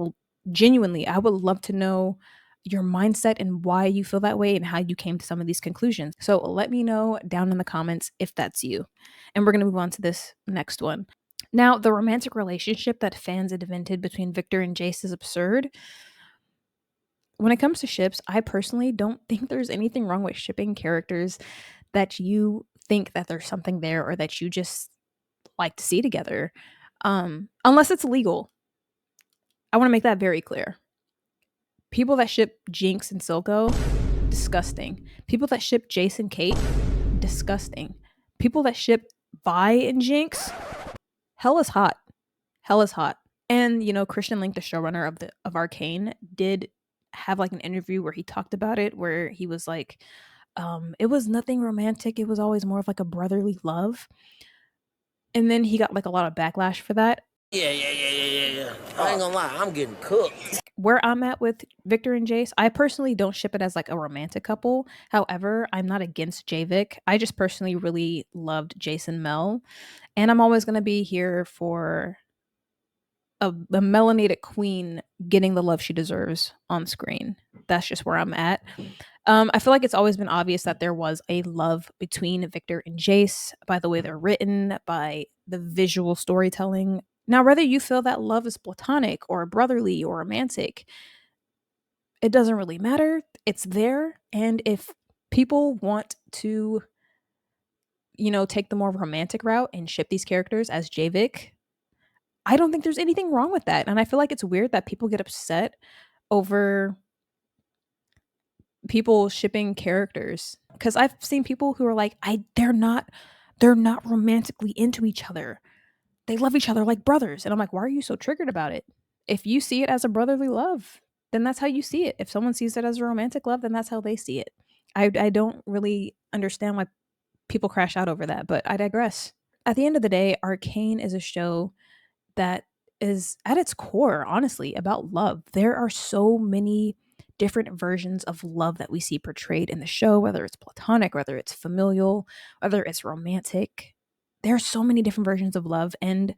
genuinely, I would love to know your mindset and why you feel that way and how you came to some of these conclusions. So let me know down in the comments if that's you. And we're going to move on to this next one. Now, the romantic relationship that fans had invented between Victor and Jace is absurd. When it comes to ships, I personally don't think there's anything wrong with shipping characters that you think that there's something there, or that you just like to see together, unless it's illegal. I want to make that very clear. People that ship Jinx and Silco, disgusting. People that ship Jace and Kate, disgusting. People that ship Vi and Jinx, hell is hot. Hell is hot. And you know, Christian Link, the showrunner of Arcane, did have like an interview where he talked about it, where he was like, it was nothing romantic. It was always more of like a brotherly love. And then he got like a lot of backlash for that. Yeah. I ain't gonna lie, I'm getting cooked. Where I'm at with Victor and Jace, I personally don't ship it as like a romantic couple. However, I'm not against JVic. I just personally really loved Jace and Mel. And I'm always going to be here for a melanated queen getting the love she deserves on screen. That's just where I'm at. I feel like it's always been obvious that there was a love between Victor and Jace by the way they're written, by the visual storytelling. Now, whether you feel that love is platonic or brotherly or romantic, it doesn't really matter. It's there. And if people want to, you know, take the more romantic route and ship these characters as JVic, I don't think there's anything wrong with that. And I feel like it's weird that people get upset over people shipping characters, because I've seen people who are like, they're not romantically into each other. They love each other like brothers. And I'm like, why are you so triggered about it? If you see it as a brotherly love, then that's how you see it. If someone sees it as a romantic love, then that's how they see it. I don't really understand why people crash out over that, but I digress. At the end of the day, Arcane is a show that is at its core, honestly, about love. There are so many different versions of love that we see portrayed in the show, whether it's platonic, whether it's familial, whether it's romantic. There are so many different versions of love. And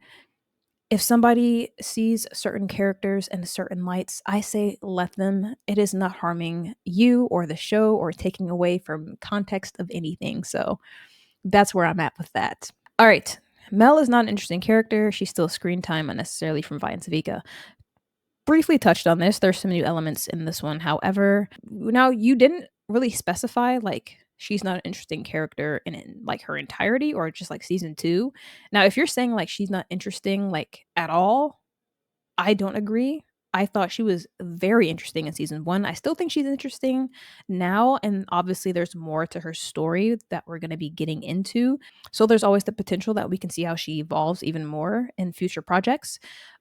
if somebody sees certain characters in certain lights, I say let them. It is not harming you or the show or taking away from context of anything. So that's where I'm at with that. All right. Mel is not an interesting character. She's still screen time unnecessarily from Vi and Savika. Briefly touched on this. There's some new elements in this one. However, now you didn't really specify like she's not an interesting character in like her entirety or just like season 2. Now, if you're saying like she's not interesting like at all, I don't agree. I thought she was very interesting in season 1. I still think she's interesting now, and obviously there's more to her story that we're going to be getting into. So there's always the potential that we can see how she evolves even more in future projects.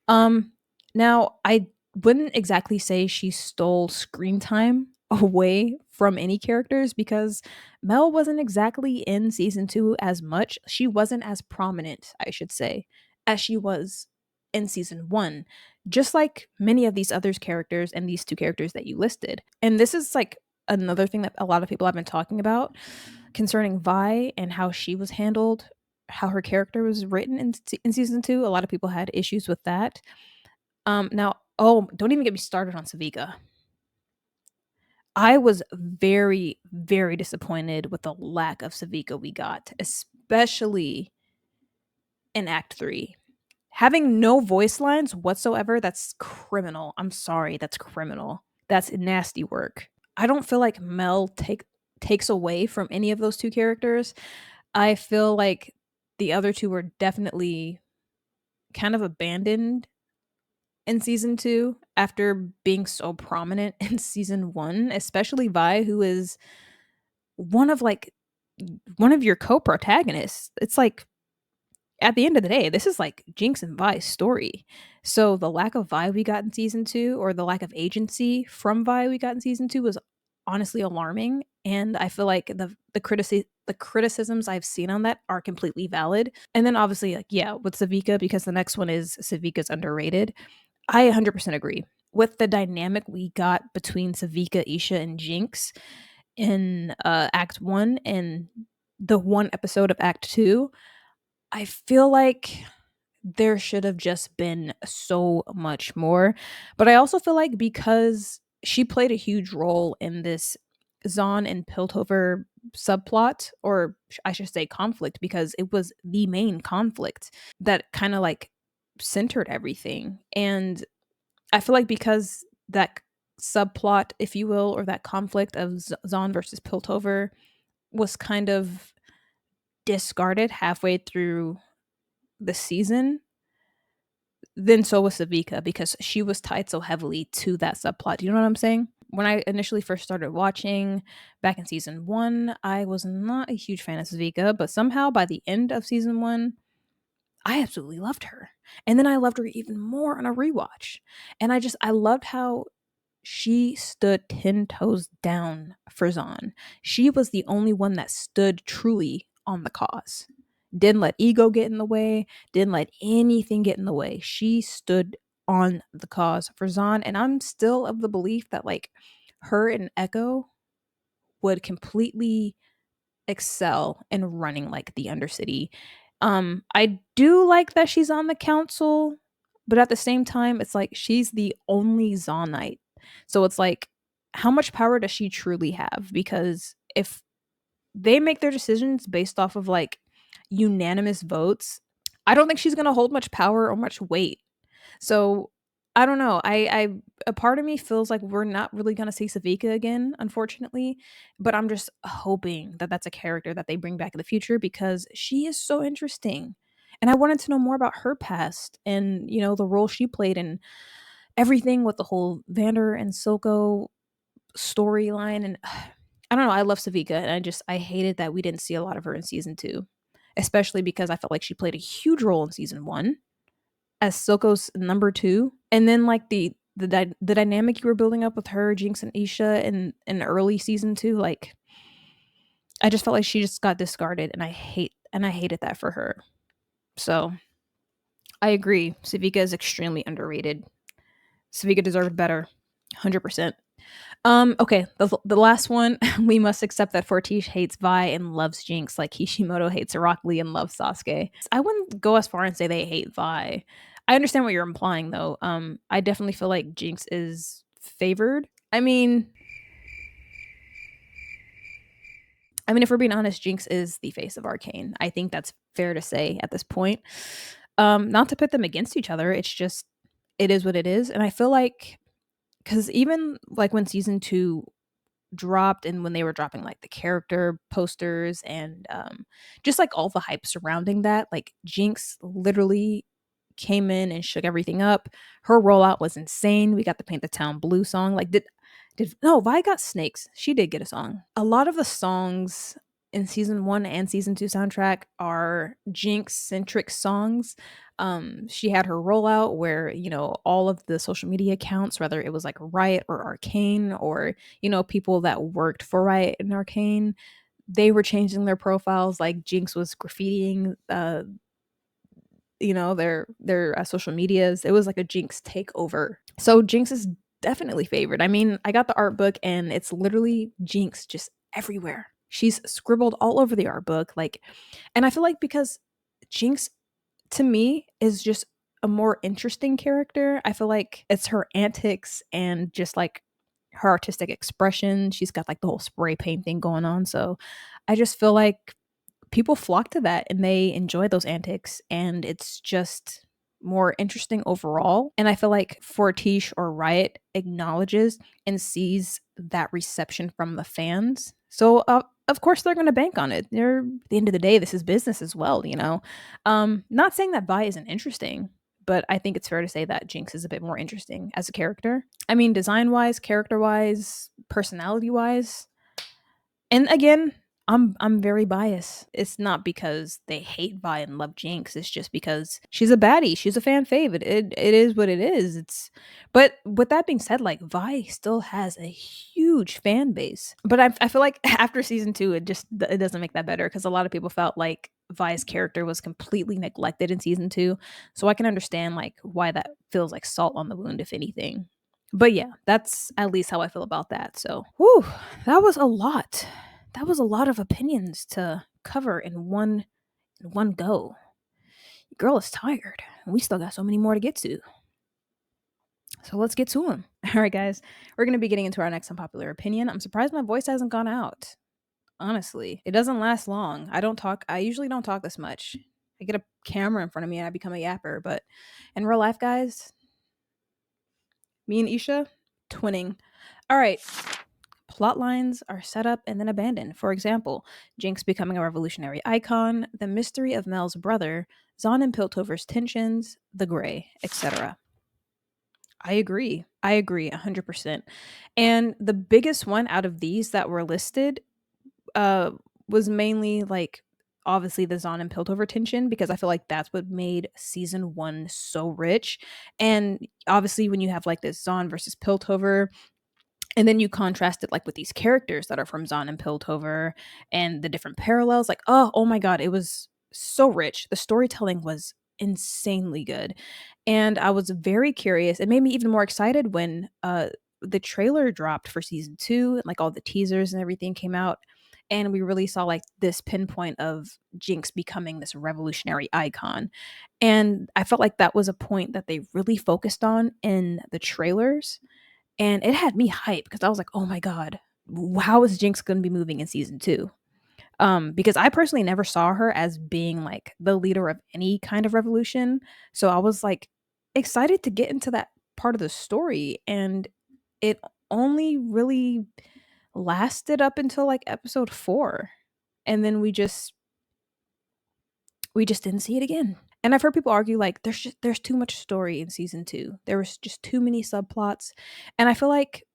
Now I wouldn't exactly say she stole screen time away from any characters because Mel wasn't exactly in season 2 as much. She wasn't as prominent, I should say, as she was in season 1, just like many of these other characters and these two characters that you listed. And this is like another thing that a lot of people have been talking about concerning Vi and how she was handled, how her character was written in season 2. A lot of people had issues with that. Now, oh, don't even get me started on Savika. I was very, very disappointed with the lack of Savika we got, especially in Act 3. Having no voice lines whatsoever, that's criminal. I'm sorry, that's criminal. That's nasty work. I don't feel like Mel takes away from any of those two characters. I feel like the other two were definitely kind of abandoned in season 2 after being so prominent in season 1, especially Vi, who is one of your co-protagonists. It's like at the end of the day, this is like Jinx and Vi's story. So the lack of Vi we got in season 2, or the lack of agency from Vi we got in season 2, was honestly alarming. And I feel like the criticisms I've seen on that are completely valid. And then obviously, like, yeah, with Savika, because the next one is Savika's underrated. I 100% agree with the dynamic we got between Savika, Isha, and Jinx in Act 1 and the one episode of Act 2. I feel like there should have just been so much more. But I also feel like because she played a huge role in this Zahn and Piltover subplot, or I should say conflict, because it was the main conflict that kind of like centered everything. And I feel like because that subplot, if you will, or that conflict of Zahn versus Piltover was kind of discarded halfway through the season, then so was Savika because she was tied so heavily to that subplot. You know what I'm saying? When I initially first started watching back in season 1, I was not a huge fan of Savika, but somehow by the end of season 1, I absolutely loved her. And then I loved her even more on a rewatch. And I loved how she stood 10 toes down for Zahn. She was the only one that stood truly on the cause. Didn't let ego get in the way, didn't let anything get in the way. She stood on the cause for Zahn. And I'm still of the belief that like her and Echo would completely excel in running like the Undercity. I do like that she's on the council, but at the same time, it's like she's the only Zahnite. So it's like, how much power does she truly have? Because if they make their decisions based off of like unanimous votes, I don't think she's gonna hold much power or much weight. So I don't know. I a part of me feels like we're not really gonna see Savika again, unfortunately. But I'm just hoping that that's a character that they bring back in the future because she is so interesting, and I wanted to know more about her past and the role she played in everything with the whole Vander and Silco storyline. And I don't know. I love Savika, and I hated that we didn't see a lot of her in season 2, especially because I felt like she played a huge role in season 1 as Silco's number 2, and then like the dynamic you were building up with her, Jinx and Isha in early season 2, like I just felt like she just got discarded, and I hated that for her. So I agree, Savika is extremely underrated. Savika deserved better, 100%. Okay, the last one, we must accept that Fortiche hates Vi and loves Jinx, like Kishimoto hates Rock Lee and loves Sasuke. I wouldn't go as far and say they hate Vi. I understand what you're implying though. I definitely feel like Jinx is favored. I mean, I mean, if we're being honest, Jinx is the face of Arcane. I think that's fair to say at this point. Not to put them against each other, it's just it is what it is. And I feel like because even like when season 2 dropped and when they were dropping like the character posters and just like all the hype surrounding that, like Jinx literally came in and shook everything up. Her rollout was insane. We got the Paint the Town Blue song. Like did no, Vi got Snakes. She did get a song. A lot of the songs in season 1 and season 2 soundtrack are Jinx centric songs. She had her rollout where, all of the social media accounts, whether it was like Riot or Arcane or, people that worked for Riot and Arcane, they were changing their profiles. Like Jinx was graffitiing their social medias. It was like a Jinx takeover. So Jinx is definitely favored. I mean, I got the art book and it's literally Jinx just everywhere. She's scribbled all over the art book, like, and I feel like because Jinx to me is just a more interesting character. I feel like it's her antics and just like her artistic expression. She's got like the whole spray paint thing going on. So I just feel like people flock to that and they enjoy those antics, and it's just more interesting overall. And I feel like Fortiche or Riot acknowledges and sees that reception from the fans. So of course they're going to bank on it. They're, at the end of the day, this is business as well, Not saying that Vi isn't interesting, but I think it's fair to say that Jinx is a bit more interesting as a character. I mean, design wise, character wise, personality wise. And again, I'm very biased. It's not because they hate Vi and love Jinx. It's just because she's a baddie. She's a fan fave. It is what it is. But with that being said, like Vi still has a huge fan base. But I feel like after season 2, it doesn't make that better because a lot of people felt like Vi's character was completely neglected in season 2. So I can understand like why that feels like salt on the wound, if anything. But yeah, that's at least how I feel about that. So, whew, that was a lot. That was a lot of opinions to cover in one go. Girl is tired. We still got so many more to get to. So let's get to them. All right, guys. We're going to be getting into our next unpopular opinion. I'm surprised my voice hasn't gone out. Honestly, it doesn't last long. I usually don't talk this much. I get a camera in front of me and I become a yapper. But in real life, guys, me and Isha, twinning. All right. Plot lines are set up and then abandoned. For example, Jinx becoming a revolutionary icon, the mystery of Mel's brother, Zahn and Piltover's tensions, the Grey, etc. I agree 100%. And the biggest one out of these that were listed was mainly like obviously the Zahn and Piltover tension, because I feel like that's what made season 1 so rich. And obviously when you have like this Zahn versus Piltover, and then you contrast it like with these characters that are from Zahn and Piltover and the different parallels. Like, oh my God, it was so rich. The storytelling was insanely good. And I was very curious. It made me even more excited when the trailer dropped for season 2 and like all the teasers and everything came out. And we really saw like this pinpoint of Jinx becoming this revolutionary icon. And I felt like that was a point that they really focused on in the trailers. And it had me hyped because I was like, oh my God, how is Jinx going to be moving in season 2? Because I personally never saw her as being like the leader of any kind of revolution. So I was like excited to get into that part of the story. And it only really lasted up until like episode 4. And then we just didn't see it again. And I've heard people argue like there's too much story in season 2. There was just too many subplots. And I feel like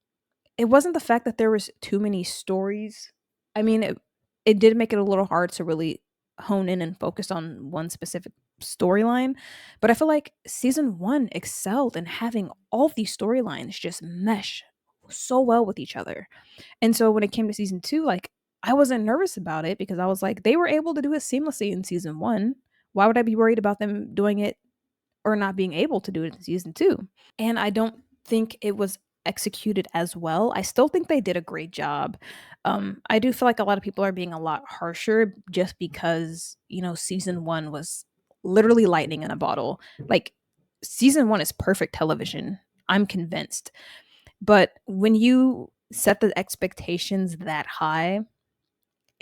it wasn't the fact that there was too many stories. I mean, it did make it a little hard to really hone in and focus on one specific storyline. But I feel like season 1 excelled in having all these storylines just mesh so well with each other. And so when it came to season 2, like I wasn't nervous about it because I was like, they were able to do it seamlessly in season 1. Why would I be worried about them doing it or not being able to do it in season 2? And I don't think it was executed as well. I still think they did a great job. I do feel like a lot of people are being a lot harsher just because, season 1 was literally lightning in a bottle. Like season 1 is perfect television. I'm convinced. But when you set the expectations that high,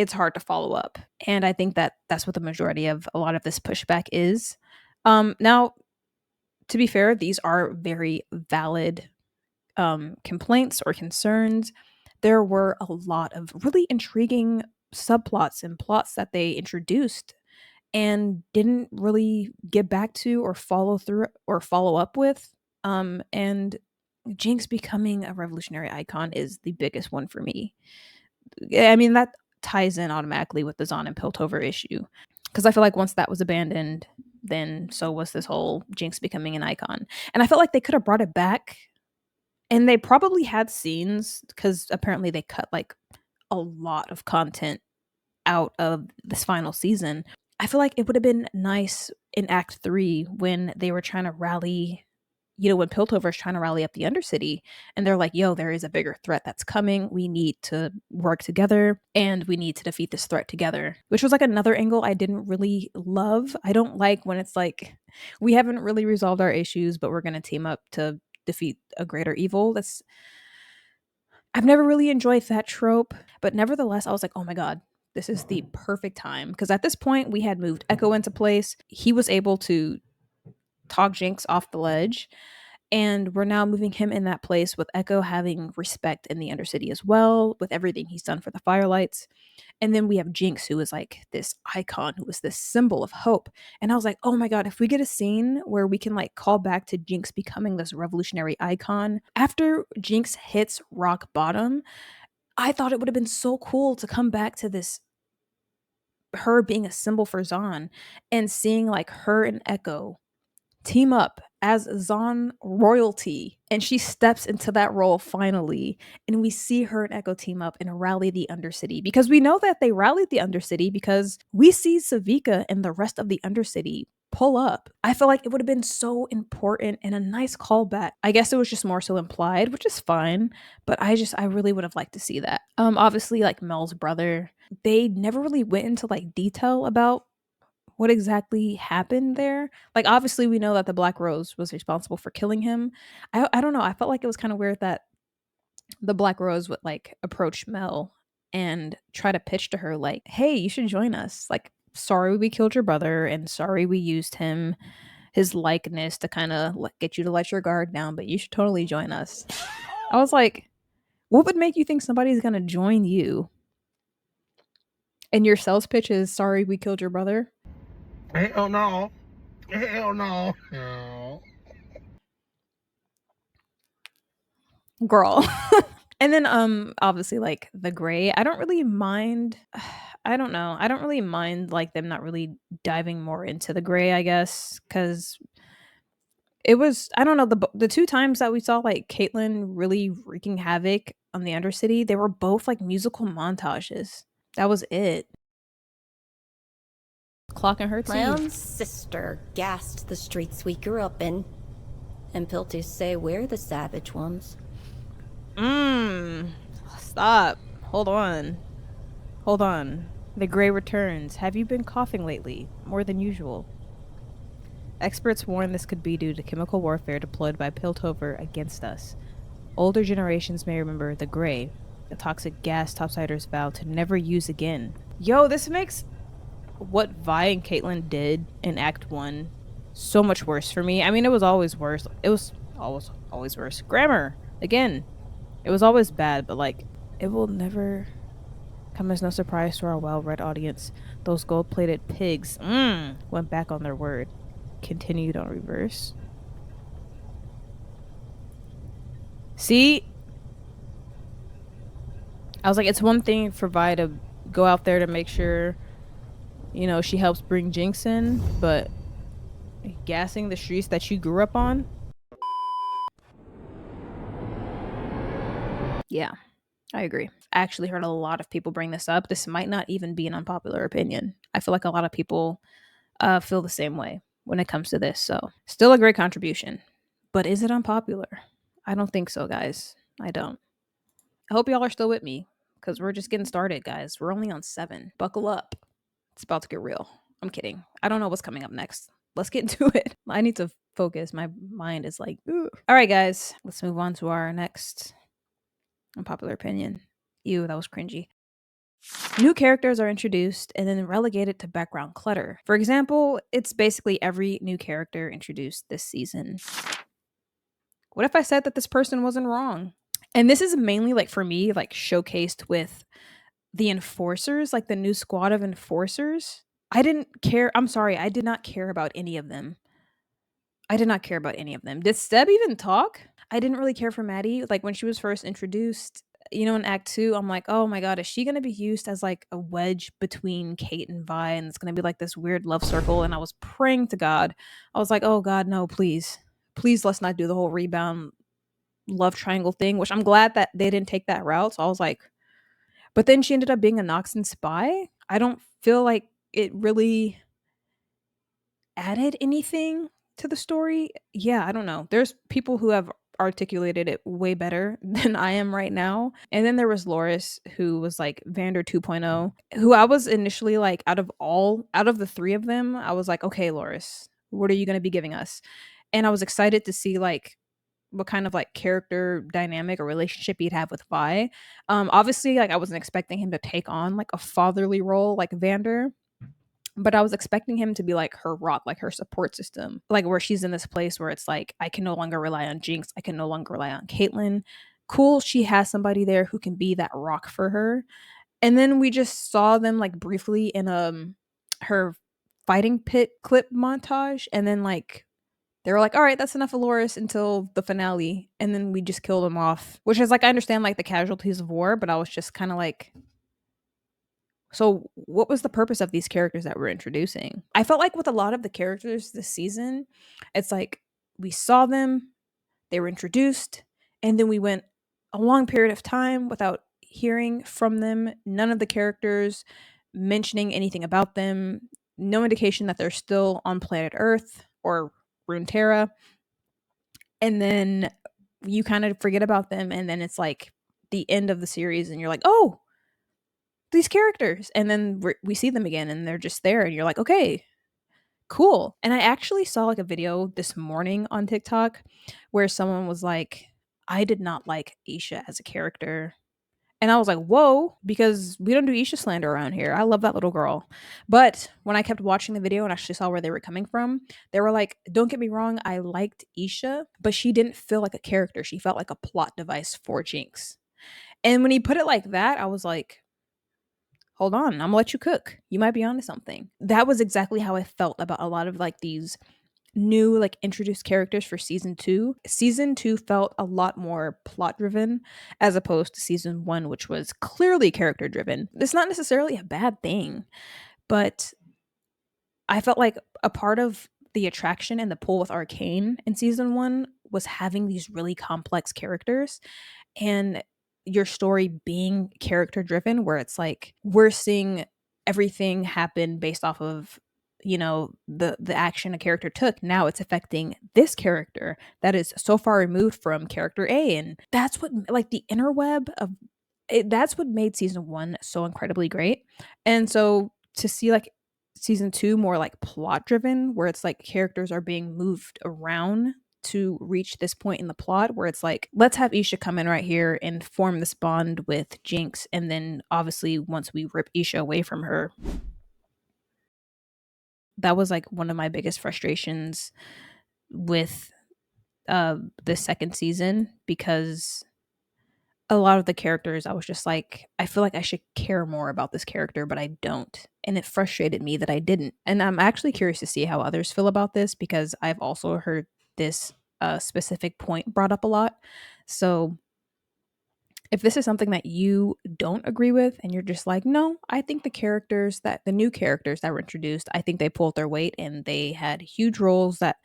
it's hard to follow up. And I think that that's what the majority of a lot of this pushback is. Now, to be fair, these are very valid complaints or concerns. There were a lot of really intriguing subplots and plots that they introduced and didn't really get back to or follow through or follow up with. And Jinx becoming a revolutionary icon is the biggest one for me. I mean, that ties in automatically with the Zahn and Piltover issue. Because I feel like once that was abandoned, then so was this whole Jinx becoming an icon. And I felt like they could have brought it back. And they probably had scenes because apparently they cut like a lot of content out of this final season. I feel like it would have been nice in Act 3 when they were trying to rally, when Piltover's trying to rally up the Undercity and they're like, yo, there is a bigger threat that's coming. We need to work together and we need to defeat this threat together, which was like another angle I didn't really love. I don't like when it's like, we haven't really resolved our issues, but we're going to team up to defeat a greater evil. I've never really enjoyed that trope, but nevertheless, I was like, oh my God, this is the perfect time. Because at this point, we had moved Echo into place. He was able to talk Jinx off the ledge. And we're now moving him in that place with Echo having respect in the Undercity as well, with everything he's done for the Firelights. And then we have Jinx, who is like this icon, who is this symbol of hope. And I was like, oh my God, if we get a scene where we can like call back to Jinx becoming this revolutionary icon, after Jinx hits rock bottom, I thought it would have been so cool to come back to this, her being a symbol for Zahn and seeing like her and Echo team up as Zahn royalty. And she steps into that role finally. And we see her and Echo team up and rally the Undercity. Because we know that they rallied the Undercity because we see Savika and the rest of the Undercity pull up. I feel like it would have been so important and a nice callback. I guess it was just more so implied, which is fine. But I really would have liked to see that. Obviously, like Mel's brother, they never really went into like detail about what exactly happened there. Like, obviously, we know that the Black Rose was responsible for killing him. I don't know. I felt like it was kind of weird that the Black Rose would like approach Mel and try to pitch to her like, "Hey, you should join us. Like, sorry we killed your brother, and sorry we used his likeness to kind of get you to let your guard down, but you should totally join us." I was like, what would make you think somebody's gonna join you? And your sales pitch is, "Sorry we killed your brother." Hell no. Hell no. No. Girl. And then obviously like the gray, I don't really mind. I don't know. I don't really mind like them not really diving more into the gray, I guess, cuz it was, I don't know, the two times that we saw like Caitlyn really wreaking havoc on the Undercity, they were both like musical montages. That was it. Clocking her My teeth. own sister gassed the streets we grew up in, and Pilters say we're the savage ones. Stop. Hold on. Hold on. The gray returns. Have you been coughing lately? More than usual. Experts warn this could be due to chemical warfare deployed by Piltover against us. Older generations may remember the gray, a toxic gas topsiders vow to never use again. Yo, this makes what Vi and Caitlyn did in Act 1 so much worse for me. I mean, it was always worse. It was always worse. Grammar, again, it was always bad, but like, it will never come as no surprise to our well-read audience. Those gold-plated pigs went back on their word. Continued on reverse. See? I was like, it's one thing for Vi to go out there to make sure, she helps bring Jinx in, but gassing the streets that she grew up on? Yeah, I agree. I actually heard a lot of people bring this up. This might not even be an unpopular opinion. I feel like a lot of people feel the same way when it comes to this. So, still a great contribution. But is it unpopular? I don't think so, guys. I don't. I hope y'all are still with me because we're just getting started, guys. We're only on 7. Buckle up. It's about to get real. I'm kidding. I don't know what's coming up next. Let's get into it. I need to focus. My mind is like, ooh. All right, guys. Let's move on to our next unpopular opinion. Ew, that was cringy. New characters are introduced and then relegated to background clutter. For example, it's basically every new character introduced this season. What if I said that this person wasn't wrong? And this is mainly like for me, like showcased with the enforcers, like the new squad of enforcers. I didn't care. I'm sorry, I did not care about any of them. I did not care about any of them. Did Steb even talk? I didn't really care for Maddie. Like when she was first introduced, you know, in Act 2, I'm like, oh my god, is she gonna be used as like a wedge between Kate and Vi, and it's gonna be like this weird love circle? And I was praying to God. I was like, oh god, no, please. Please let's not do the whole rebound love triangle thing, which I'm glad that they didn't take that route. So I was like, but then she ended up being a Noxon spy. I don't feel like it really added anything to the story. Yeah, I don't know. There's people who have articulated it way better than I am right now. And then there was Loris, who was like Vander 2.0, who I was initially like, out of the three of them, I was like, okay, Loris, what are you going to be giving us? And I was excited to see like what kind of like character dynamic or relationship he'd have with Vi. Obviously, like I wasn't expecting him to take on like a fatherly role like Vander, but I was expecting him to be like her rock, like her support system, like where she's in this place where it's like, I can no longer rely on Jinx. I can no longer rely on Caitlyn. Cool. She has somebody there who can be that rock for her. And then we just saw them like briefly in her fighting pit clip montage. And then like, they were like, all right, that's enough of Loris until the finale. And then we just killed him off, which is like, I understand like the casualties of war, but I was just kind of like, so what was the purpose of these characters that we're introducing? I felt like with a lot of the characters this season, it's like we saw them, they were introduced, and then we went a long period of time without hearing from them. None of the characters mentioning anything about them. No indication that they're still on planet Earth or Runeterra. And then you kind of forget about them, and then it's like the end of the series, and you're like, oh, these characters, and then we see them again and they're just there, and you're like, okay, cool. And I actually saw like a video this morning on TikTok where someone was like, I did not like Isha as a character. And I was like, whoa, because we don't do Isha slander around here. I love that little girl. But when I kept watching the video and actually saw where they were coming from, they were like, don't get me wrong, I liked Isha, but she didn't feel like a character. She felt like a plot device for Jinx. And when he put it like that, I was like, hold on, I'm gonna let you cook. You might be onto something. That was exactly how I felt about a lot of like these new like introduced characters for season 2. Season 2 felt a lot more plot driven as opposed to season 1, which was clearly character driven. It's not necessarily a bad thing, but I felt like a part of the attraction and the pull with Arcane in season 1 was having these really complex characters and your story being character driven, where it's like we're seeing everything happen based off of, you know, the action a character took. Now it's affecting this character that is so far removed from character A. And that's what, like, the interweb of it, that's what made season 1 so incredibly great. And so to see like season 2 more like plot driven, where it's like characters are being moved around to reach this point in the plot, where it's like, let's have Isha come in right here and form this bond with Jinx, and then obviously once we rip Isha away from her, that was like one of my biggest frustrations with the second season, because a lot of the characters I was just like, I feel like I should care more about this character, but I don't. And it frustrated me that I didn't. And I'm actually curious to see how others feel about this, because I've also heard this specific point brought up a lot. So if this is something that you don't agree with and you're just like, no, I think the new characters that were introduced, I think they pulled their weight and they had huge roles that,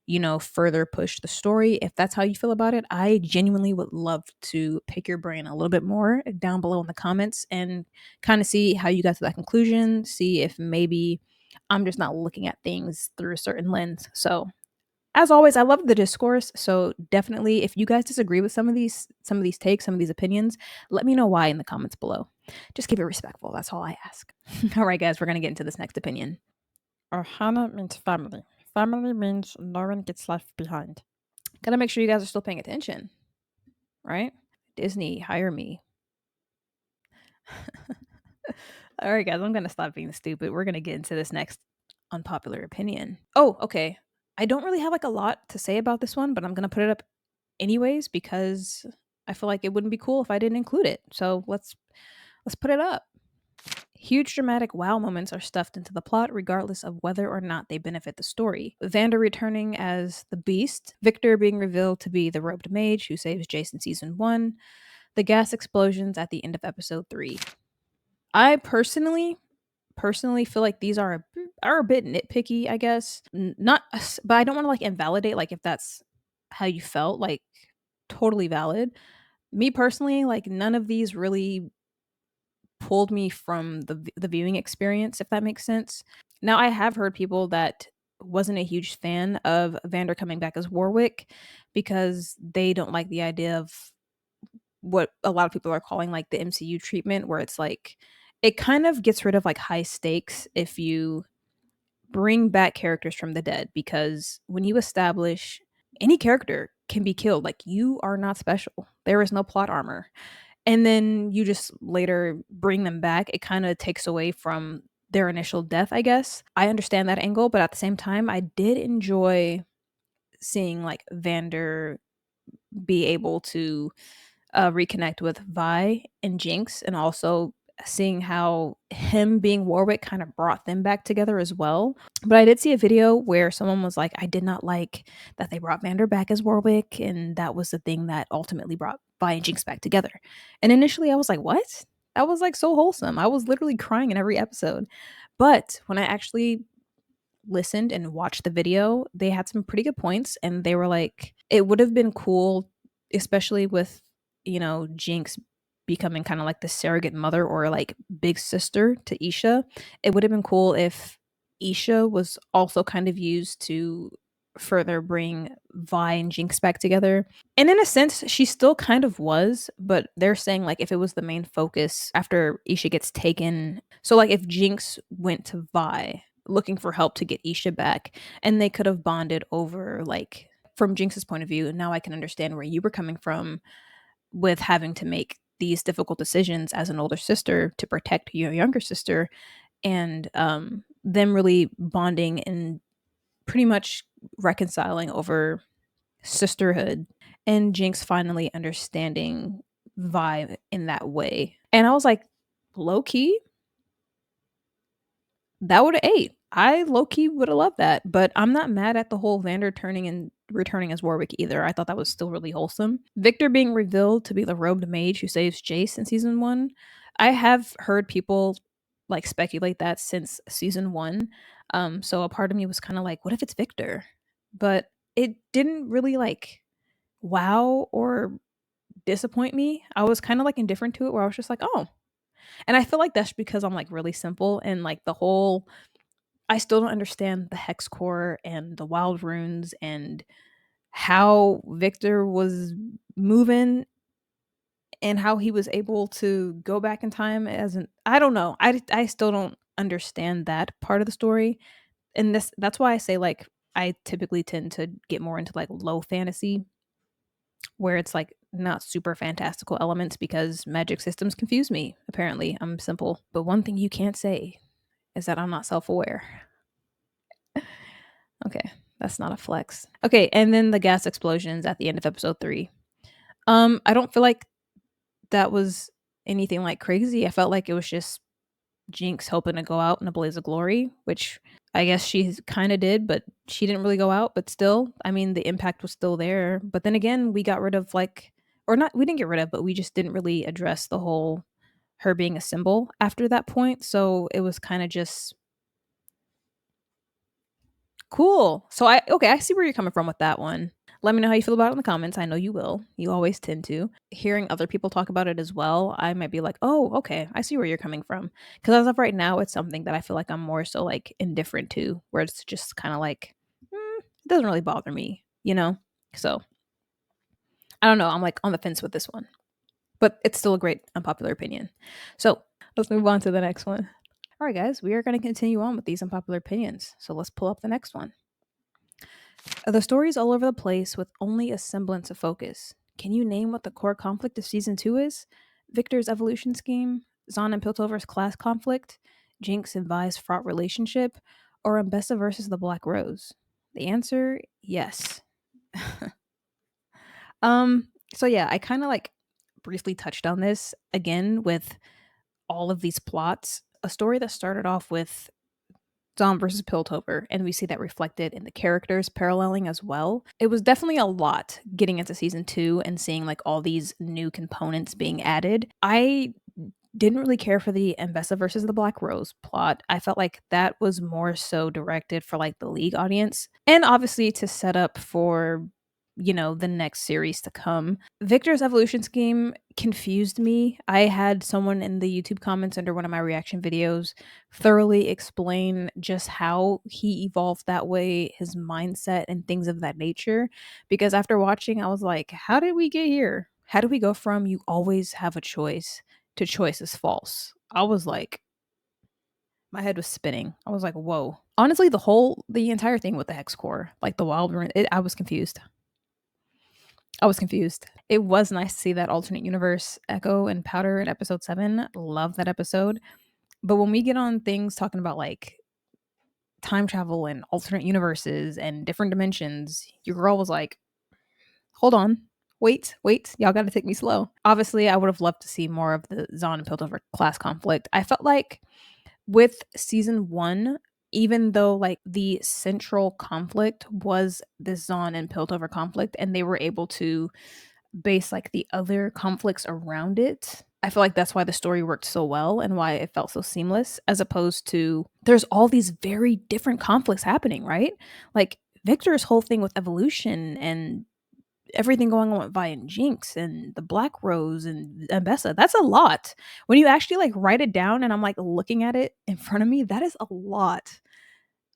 you know, further push the story. If that's how you feel about it, I genuinely would love to pick your brain a little bit more down below in the comments and kind of see how you got to that conclusion, see if maybe I'm just not looking at things through a certain lens. So as always, I love the discourse. So definitely, if you guys disagree with some of these takes, some of these opinions, let me know why in the comments below. Just keep it respectful. That's all I ask. All right, guys, we're gonna get into this next opinion. Ohana means family. Family means no one gets left behind. Gotta make sure you guys are still paying attention, right? Disney, hire me. All right, guys, I'm gonna stop being stupid. We're gonna get into this next unpopular opinion. Oh, okay. I don't really have like a lot to say about this one, but I'm gonna put it up anyways because I feel like it wouldn't be cool if I didn't include it. So let's put it up. Huge dramatic wow moments are stuffed into the plot regardless of whether or not they benefit the story. Vander returning as the Beast, Victor being revealed to be the robed mage who saves Jason season 1, the gas explosions at the end of episode 3. I personally feel like these are a bit nitpicky, I guess. Not but I don't want to like invalidate like if that's how you felt, like totally valid. Me personally, like none of these really pulled me from the viewing experience, if that makes sense. Now, I have heard people that wasn't a huge fan of Vander coming back as Warwick because they don't like the idea of what a lot of people are calling like the MCU treatment, where it's like it kind of gets rid of like high stakes if you bring back characters from the dead, because when you establish any character can be killed, like you are not special. There is no plot armor, and then you just later bring them back, it kind of takes away from their initial death, I guess. I understand that angle, but at the same time, I did enjoy seeing like Vander be able to reconnect with Vi and Jinx, and also seeing how him being Warwick kind of brought them back together as well. But I did see a video where someone was like, I did not like that they brought Vander back as Warwick, and that was the thing that ultimately brought Vi and Jinx back together. And initially I was like, what? That was like so wholesome. I was literally crying in every episode. But when I actually listened and watched the video, they had some pretty good points, and they were like, it would have been cool, especially with, you know, Jinx becoming kind of like the surrogate mother or like big sister to Isha. It would have been cool if Isha was also kind of used to further bring Vi and Jinx back together. And in a sense, she still kind of was, but they're saying like if it was the main focus after Isha gets taken. So like if Jinx went to Vi looking for help to get Isha back, and they could have bonded over like from Jinx's point of view, and now I can understand where you were coming from with having to make these difficult decisions as an older sister to protect your younger sister, and them really bonding and pretty much reconciling over sisterhood, and Jinx finally understanding Vi in that way. And I was like, low key, that would have ate. I low key would have loved that, but I'm not mad at the whole Vander turning and returning as Warwick either. I thought that was still really wholesome. Victor being revealed to be the robed mage who saves Jace in season 1. I have heard people like speculate that since season 1. So a part of me was kind of like, what if it's Victor? But it didn't really like wow or disappoint me. I was kind of like indifferent to it, where I was just like, oh. And I feel like that's because I'm like really simple, and like the whole I still don't understand the hex core and the wild runes and how Victor was moving and how he was able to go back in time as an I don't know. I still don't understand that part of the story. And that's why I say like I typically tend to get more into like low fantasy, where it's like not super fantastical elements, because magic systems confuse me. Apparently, I'm simple. But one thing you can't say is that I'm not self-aware. Okay, that's not a flex. Okay, and then the gas explosions at the end of episode 3. I don't feel like that was anything like crazy. I felt like it was just Jinx hoping to go out in a blaze of glory, which I guess she kind of did, but she didn't really go out. But still, I mean, the impact was still there. But then again, we got rid of like, or not, we didn't get rid of, but we just didn't really address the whole her being a symbol after that point. So it was kind of just cool. So I see where you're coming from with that one. Let me know how you feel about it in the comments. I know you will. You always tend to. Hearing other people talk about it as well, I might be like, oh, okay, I see where you're coming from. Because as of right now, it's something that I feel like I'm more so like indifferent to, where it's just kind of like, it doesn't really bother me, you know? So I don't know. I'm like on the fence with this one, but it's still a great unpopular opinion. So let's move on to the next one. All right, guys, we are going to continue on with these unpopular opinions. So let's pull up the next one. The story's all over the place with only a semblance of focus. Can you name what the core conflict of season 2 is? Victor's evolution scheme? Zahn and Piltover's class conflict, Jinx and Vi's fraught relationship, or Ambessa versus the Black Rose? The answer, yes. So yeah, I kind of like briefly touched on this again with all of these plots. A story that started off with Zom versus Piltover, and we see that reflected in the characters paralleling as well. It was definitely a lot getting into season 2 and seeing like all these new components being added. I didn't really care for the Ambessa versus the Black Rose plot. I felt like that was more so directed for like the League audience and obviously to set up for, you know, the next series to come. Victor's evolution scheme confused me. I had someone in the YouTube comments under one of my reaction videos thoroughly explain just how he evolved that way, his mindset, and things of that nature. Because after watching, I was like, how did we get here? How do we go from you always have a choice to choice is false? I was like, my head was spinning. I was like, whoa. Honestly, the entire thing with the Hex Core, like the Wild Rune, I was confused. I was confused. It was nice to see that alternate universe Echo and Powder in episode 7. Love that episode. But when we get on things talking about like time travel and alternate universes and different dimensions, your girl was like, hold on. Wait, y'all gotta take me slow. Obviously, I would have loved to see more of the Zahn and Piltover class conflict. I felt like with season 1, even though like the central conflict was the Zahn and Piltover conflict, and they were able to base like the other conflicts around it. I feel like that's why the story worked so well and why it felt so seamless, as opposed to there's all these very different conflicts happening, right? Like Victor's whole thing with evolution and everything going on with Vi and Jinx and the Black Rose and Ambessa. That's a lot. When you actually like write it down and I'm like looking at it in front of me, that is a lot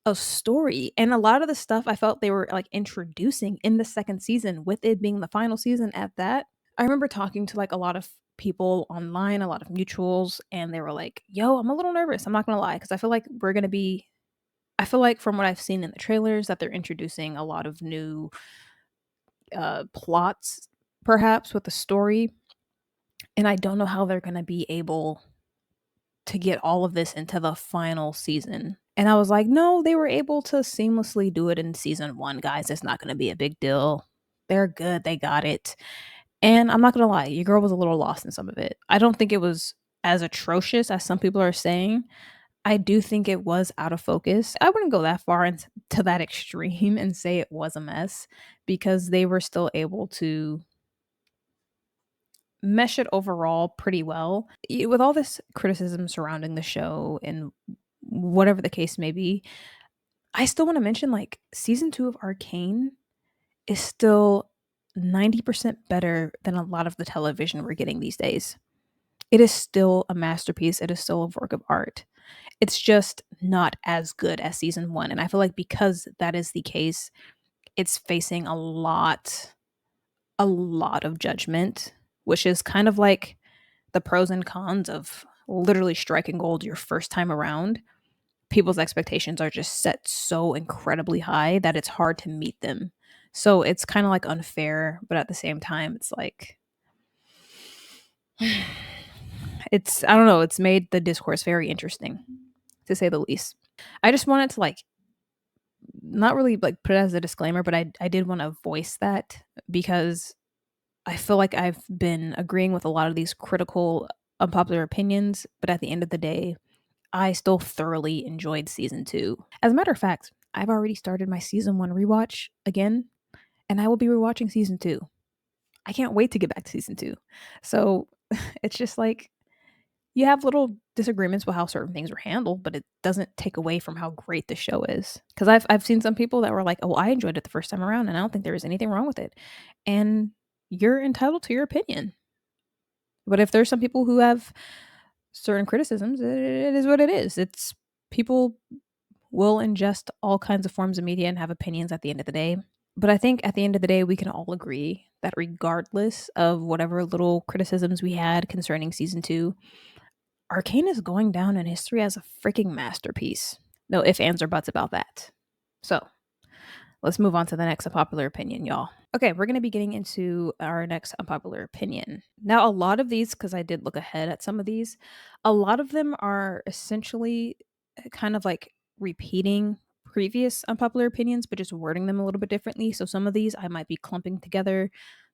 of story. And a lot of the stuff I felt they were like introducing in the second season, with it being the final season at that. I remember talking to like a lot of people online, a lot of mutuals, and they were like, yo, I'm a little nervous. I'm not gonna lie, because I feel like from what I've seen in the trailers that they're introducing a lot of new plots, perhaps with the story. And I don't know how they're gonna be able to get all of this into the final season. And I was like, no, they were able to seamlessly do it in season 1, guys. It's not going to be a big deal. They're good. They got it. And I'm not going to lie, your girl was a little lost in some of it. I don't think it was as atrocious as some people are saying. I do think it was out of focus. I wouldn't go that far into that extreme and say it was a mess, because they were still able to mesh it overall pretty well. With all this criticism surrounding the show and whatever the case may be, I still want to mention like season 2 of Arcane is still 90% better than a lot of the television we're getting these days. It is still a masterpiece. It is still a work of art. It's just not as good as season 1. And I feel like because that is the case, it's facing a lot of judgment, which is kind of like the pros and cons of literally striking gold your first time around. People's expectations are just set so incredibly high that it's hard to meet them. So it's kind of like unfair, but at the same time, it's like, I don't know, it's made the discourse very interesting, to say the least. I just wanted to like, not really like put it as a disclaimer, but I did want to voice that, because I feel like I've been agreeing with a lot of these critical, unpopular opinions, but at the end of the day, I still thoroughly enjoyed season 2. As a matter of fact, I've already started my season 1 rewatch again, and I will be rewatching season 2. I can't wait to get back to season 2. So it's just like, you have little disagreements with how certain things were handled, but it doesn't take away from how great the show is. Because I've seen some people that were like, oh, I enjoyed it the first time around, and I don't think there was anything wrong with it. And you're entitled to your opinion. But if there's some people who have certain criticisms, it is what it is. It's people will ingest all kinds of forms of media and have opinions at the end of the day. But I think at the end of the day, we can all agree that regardless of whatever little criticisms we had concerning season 2, Arcane is going down in history as a freaking masterpiece. No ifs, ands, or buts about that. So let's move on to the next unpopular opinion, y'all. Okay, we're going to be getting into our next unpopular opinion. Now, a lot of these, because I did look ahead at some of these, a lot of them are essentially kind of like repeating previous unpopular opinions, but just wording them a little bit differently. So some of these I might be clumping together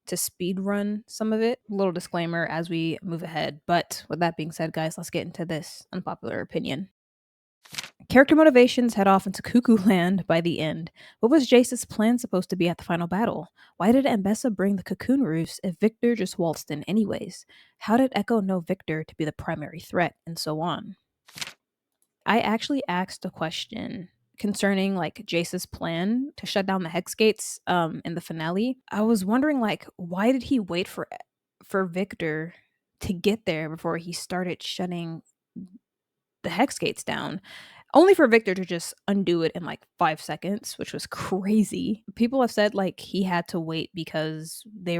to speed run some of it. Little disclaimer as we move ahead. But with that being said, guys, let's get into this unpopular opinion. Character motivations head off into cuckoo land by the end. What was Jace's plan supposed to be at the final battle? Why did Ambessa bring the cocoon roofs if Victor just waltzed in anyways? How did Echo know Victor to be the primary threat? And so on. I actually asked a question concerning like Jace's plan to shut down the hex gates in the finale. I was wondering like why did he wait for Victor to get there before he started shutting the hex gates down? Only for Victor to just undo it in like 5 seconds, which was crazy. People have said like he had to wait because they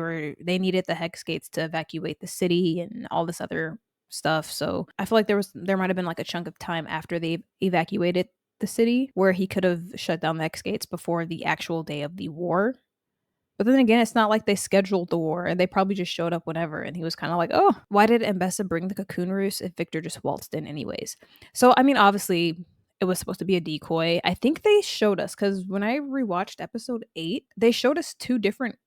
needed the hex gates to evacuate the city and all this other stuff. So I feel like there might have been like a chunk of time after they evacuated the city where he could have shut down the hex gates before the actual day of the war. But then again, it's not like they scheduled the war and they probably just showed up whenever. And he was kind of like, oh, why did Ambessa bring the cocoon roost if Victor just waltzed in anyways? So, I mean, obviously, it was supposed to be a decoy. I think they showed us, because when I rewatched episode 8, they showed us 2 different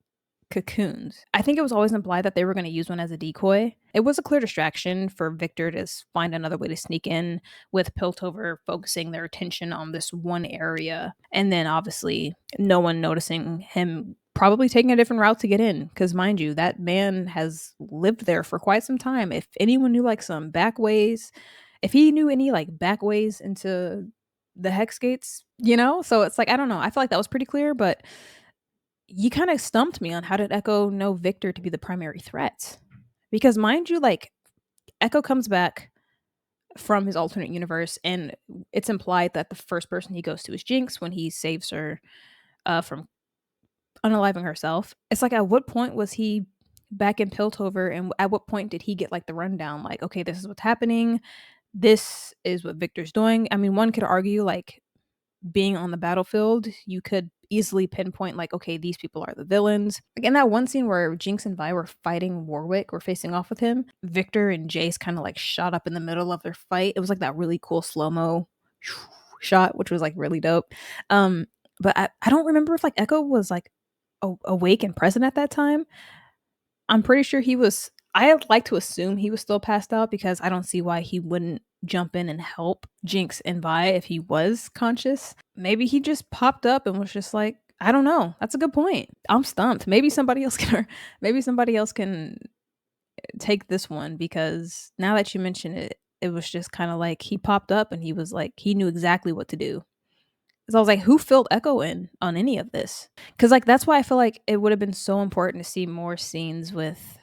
cocoons. I think it was always implied that they were going to use one as a decoy. It was a clear distraction for Victor to find another way to sneak in, with Piltover focusing their attention on this one area. And then obviously no one noticing him probably taking a different route to get in. Because mind you, that man has lived there for quite some time. If anyone knew like some back ways, if he knew any like back ways into the hex gates, you know? So it's like, I don't know. I feel like that was pretty clear, but you kind of stumped me on how did Echo know Victor to be the primary threat? Because mind you, like Echo comes back from his alternate universe, and it's implied that the first person he goes to is Jinx when he saves her from unaliving herself. It's like, at what point was he back in Piltover, and at what point did he get like the rundown? Like, okay, this is what's happening. This is what Victor's doing. I mean, one could argue like being on the battlefield, you could easily pinpoint like, okay, these people are the villains. Like in that one scene where Jinx and Vi were fighting Warwick, were facing off with him, Victor and Jace kind of like shot up in the middle of their fight. It was like that really cool slow-mo shot, which was like really dope. But I don't remember if like Echo was like awake and present at that time. I'm pretty sure he was. I'd like to assume he was still passed out, because I don't see why he wouldn't jump in and help Jinx and Vi if he was conscious. Maybe he just popped up and was just like, I don't know. That's a good point. I'm stumped. Maybe somebody else can take this one, because now that you mention it, it was just kind of like he popped up and he was like, he knew exactly what to do. So I was like, who filled Echo in on any of this? Because like that's why I feel like it would have been so important to see more scenes with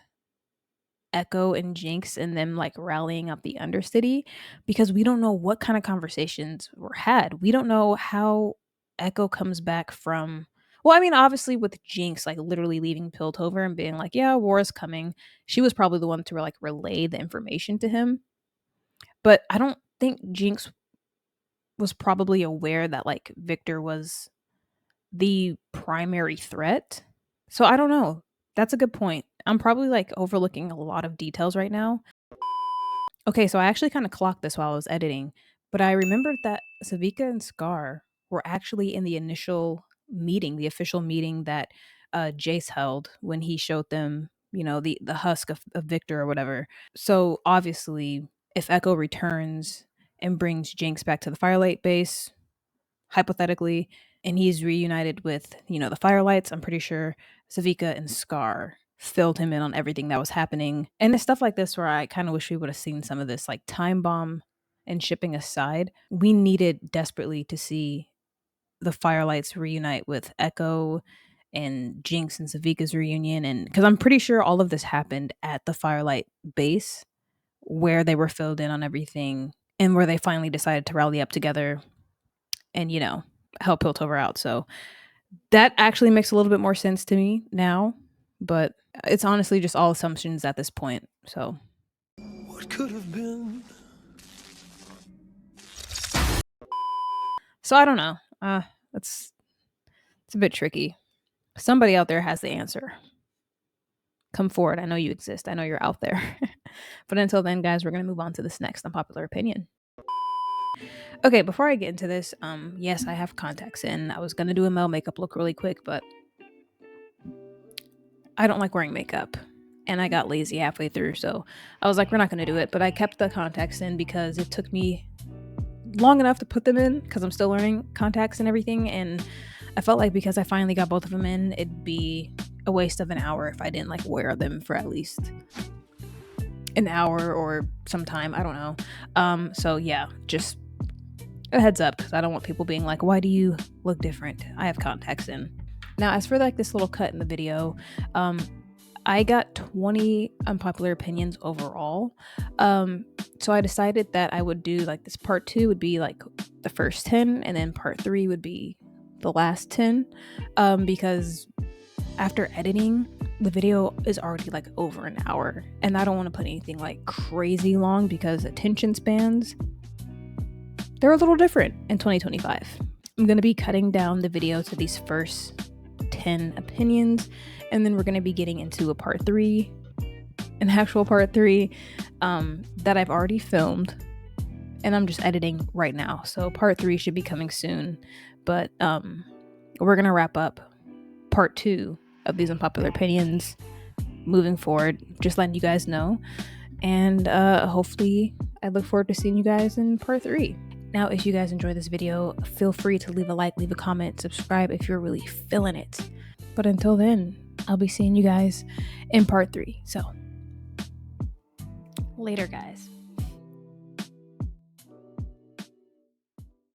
Echo and Jinx and them like rallying up the Undercity, because we don't know what kind of conversations were had. We don't know how Echo comes back from. Well, I mean, obviously with Jinx like literally leaving Piltover and being like, yeah, war is coming. She was probably the one to like relay the information to him. But I don't think Jinx was probably aware that like Victor was the primary threat. So I don't know. That's a good point. I'm probably like overlooking a lot of details right now. Okay, so I actually kind of clocked this while I was editing, but I remembered that Savika and Scar were actually in the initial meeting, the official meeting that Jace held when he showed them, you know, the husk of Victor or whatever. So obviously, if Echo returns and brings Jinx back to the Firelight base, hypothetically, and he's reunited with, you know, the Firelights, I'm pretty sure Savika and Scar filled him in on everything that was happening. And it's stuff like this where I kind of wish we would have seen some of this, like time bomb and shipping aside. We needed desperately to see the Firelights reunite with Echo and Jinx and Savika's reunion. And because I'm pretty sure all of this happened at the Firelight base where they were filled in on everything and where they finally decided to rally up together and, you know, help Piltover out. So that actually makes a little bit more sense to me now, but it's honestly just all assumptions at this point. So What could have been? I don't know. It's It's a bit tricky. Somebody out there has the answer. Come forward. I know you exist. I know you're out there. But until then, guys, we're going to move on to this next unpopular opinion. Okay, before I get into this, yes, I have contacts in. I was going to do a Mel makeup look really quick, but I don't like wearing makeup. And I got lazy halfway through, so I was like, we're not going to do it. But I kept the contacts in because it took me long enough to put them in because I'm still learning contacts and everything. And I felt like because I finally got both of them in, it'd be a waste of an hour if I didn't like wear them for at least an hour or some time. I don't know. So yeah, just a heads up because I don't want people being like, why do you look different? I have contacts in. Now, as for like this little cut in the video, I got 20 unpopular opinions overall. So I decided that I would do like this part 2 would be like the first 10 and then part 3 would be the last 10, because after editing, the video is already like over an hour and I don't want to put anything like crazy long because attention spans, they're a little different in 2025. I'm going to be cutting down the video to these first 10 opinions, and then we're going to be getting into a part 3, an actual part 3 that I've already filmed and I'm just editing right now. So part 3 should be coming soon, but we're going to wrap up part 2 of these unpopular opinions moving forward, just letting you guys know. And hopefully I look forward to seeing you guys in part 3. Now, if you guys enjoyed this video, feel free to leave a like, leave a comment, subscribe if you're really feeling it. But until then, I'll be seeing you guys in part 3. So, later, guys.